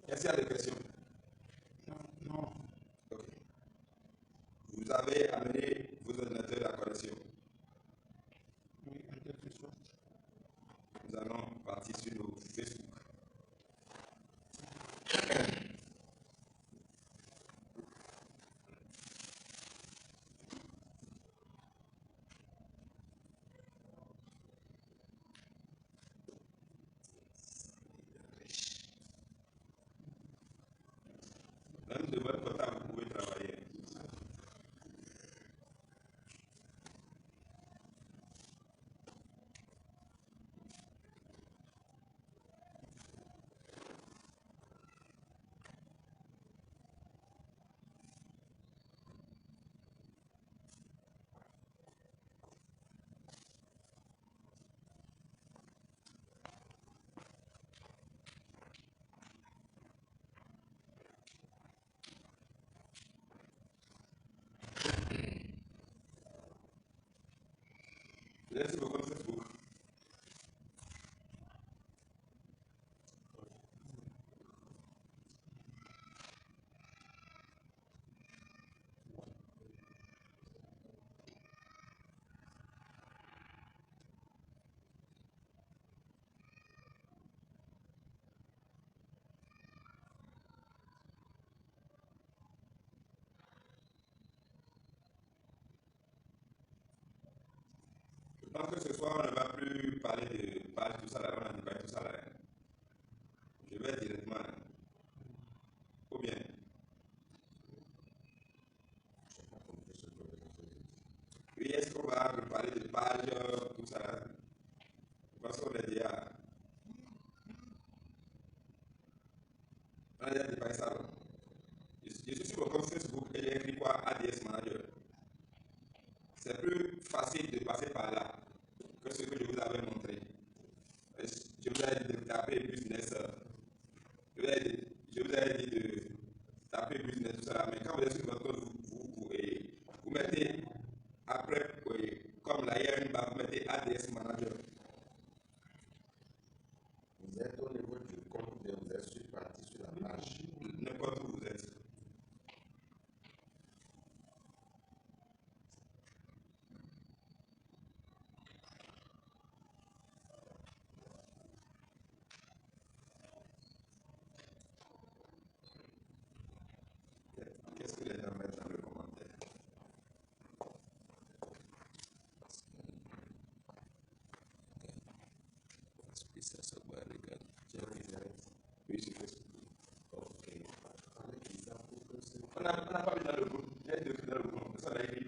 Est-ce qu'il y a des questions? Non. Ok. Vous avez amené vos ordinateurs à la connexion. Oui, en quelque sorte. Nous allons partir sur nos Facebook. Même de votre portable, vous pouvez travailler. Vous êtes sur votre compte Facebook. Je pense que ce soir, on ne va plus parler de page tout ça là, on a dit page tout ça là. Je vais directement. Ou bien. Oui, est-ce qu'on va parler de page tout ça là? Parce qu'on est déjà. On a déjà dépassé ça. Je suis sur mon compte Facebook et j'ai écrit quoi? ADS Manager. C'est plus facile de passer par là que ce que je vous avais montré. Je vous ai dit de taper business. Je vous ai dit de taper business, tout ça, mais quand vous êtes sur votre compte, vous mettez après, comme là, il y a une barre, vous mettez ADS Manager. Vous êtes au niveau du compte, vous êtes parti sur la page. N'importe où vous êtes. Qu'est-ce que les gens mettent dans le commentaire? Oui, c'est Facebook. Ok. On n'a pas mis dans le groupe. Il y a deux dans le groupe. Ça l'a écrit.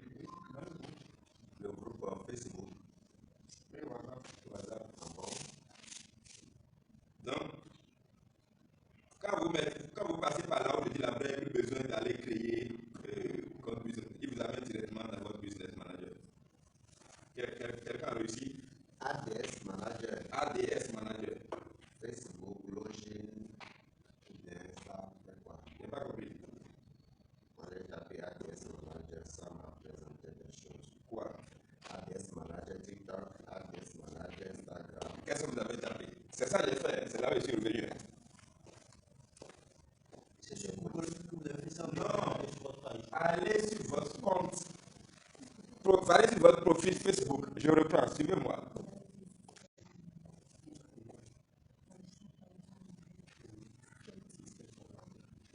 Le groupe Facebook. Oui, voilà. Voilà. Bon. Donc, quand vous passez par là, on dit la vous n'avez plus besoin d'aller créer compte business. Il vous amène directement dans votre business manager. Quelqu'un a réussi? ADS Manager. ADS Manager. Facebook, login. Ça fait quoi? Je n'ai pas compris. On a tapé ADS Manager, ça m'a présenté des choses. Quoi? ADS Manager TikTok, ADS Manager Instagram. Qu'est-ce que vous avez tapé? C'est ça que j'ai fait. C'est là où je suis revenu. C'est sur Google que vous avez fait ça? Non. Sur votre page. Allez sur votre compte. Allez sur votre profil Facebook. Je reprends. Suivez-moi.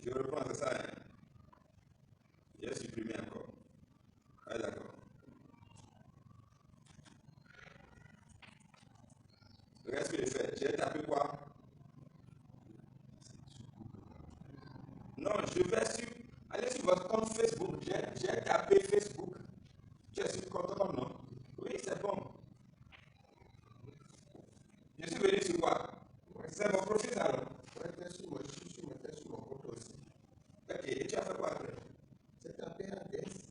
Je reprends, c'est ça. Hein? J'ai supprimé encore. Ah, d'accord. Regarde ce que j'ai fait. J'ai tapé quoi? Non, je vais sur. Allez sur votre compte Facebook. J'ai tapé Facebook. c'est ça, non? Ouais, t'es sur mon compte aussi. Ok, et tu as fait quoi après? C'est tapé ADS.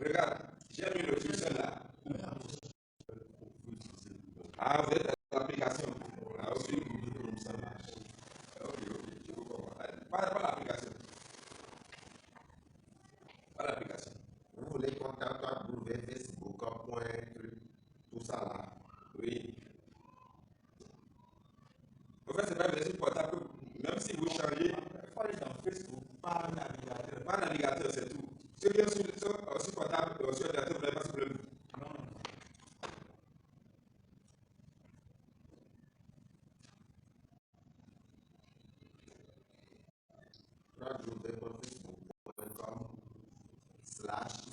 Regarde, j'ai mis le curseur là. Ah, vous êtes à l'application. Ah, ok. Ça marche. Ok, je vous comprends. Pas l'application. Pas l'application. Vous voulez qu'on tape à Google, Facebook, point, truc, tout ça là. Oui. En fait, c'est pas un version portable. Même si vous changez, Il faut aller dans Facebook, pas navigateur. pas navigateur, c'est tout. Ceux qui sont sur portable, sur ordinateur, vous n'avez pas ce problème. Non. www.facebook.com/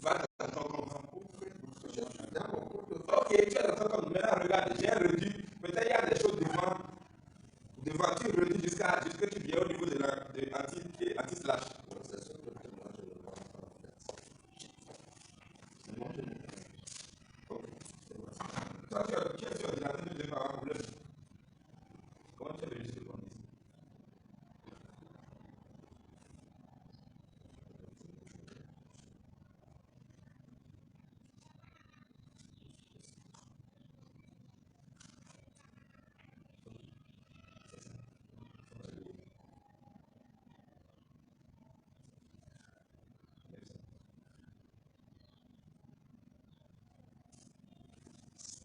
Va dans ton compte. Je suis dans mon compte aussi. Ok, tu es dans ton compte. Maintenant, regarde, j'ai réduit. Peut-être il y a des choses devant. Tu réduis jusqu'à ce que tu viens au niveau de anti-slash. Non, c'est sûr que moi je ne vois pas en fait. Moi, je ne vois pas. Ok. C'est moi. Toi, tu es sur ordinateur, tu ne devais pas avoir de problème. Comment tu as vérifié ce qu'on dit?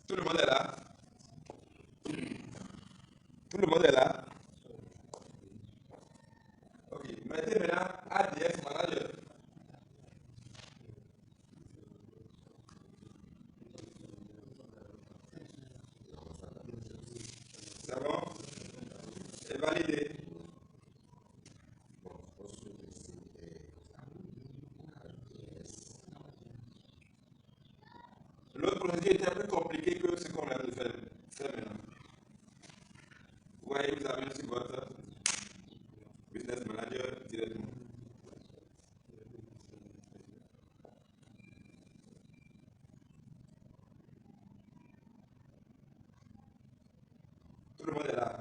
Tout le monde est là? Tout le monde est là? Ok. Mettez maintenant ADS Manager. C'est bon? C'est validé. Bon, ensuite ici ADS. L'autre procédure était plus compliqué que ce qu'on vient de faire maintenant. Vous voyez, vous avez sur votre Business Manager directement. Tout le monde est là.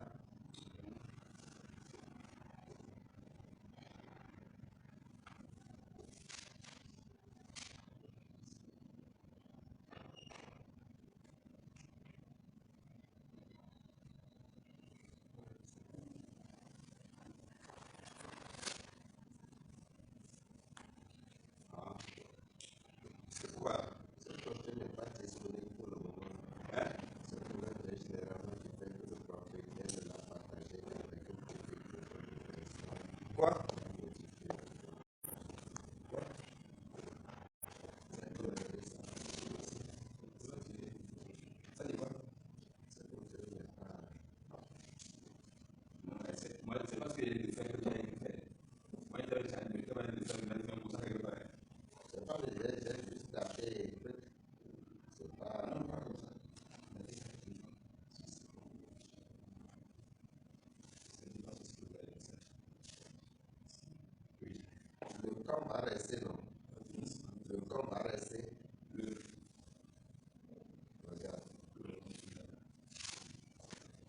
Ah. C'est quoi? Ce projet n'est pas disponible pour le moment. Hein? Ce problème est généralement qui fait que le propriétaire ne l'a partagé qu'avec un petit groupe. Quoi? Ça dit quoi? Non, moi, c'est parce que j'ai fait que j'ai fait. Moi, je t'avais dit de faire une pour ça quelque part. C'est pas le j'ai juste tapé. C'est pas. Non, pas comme ça. Oui. Le camp va rester, non? Le camp va rester. Regarde.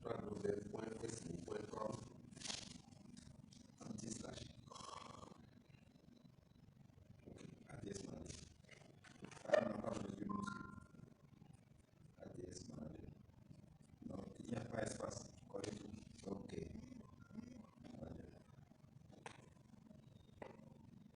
www.facebook.com Anti-slash. ADS Manager. Ah non, pas minuscule. ADS Manager. Non, il n'y a pas espace.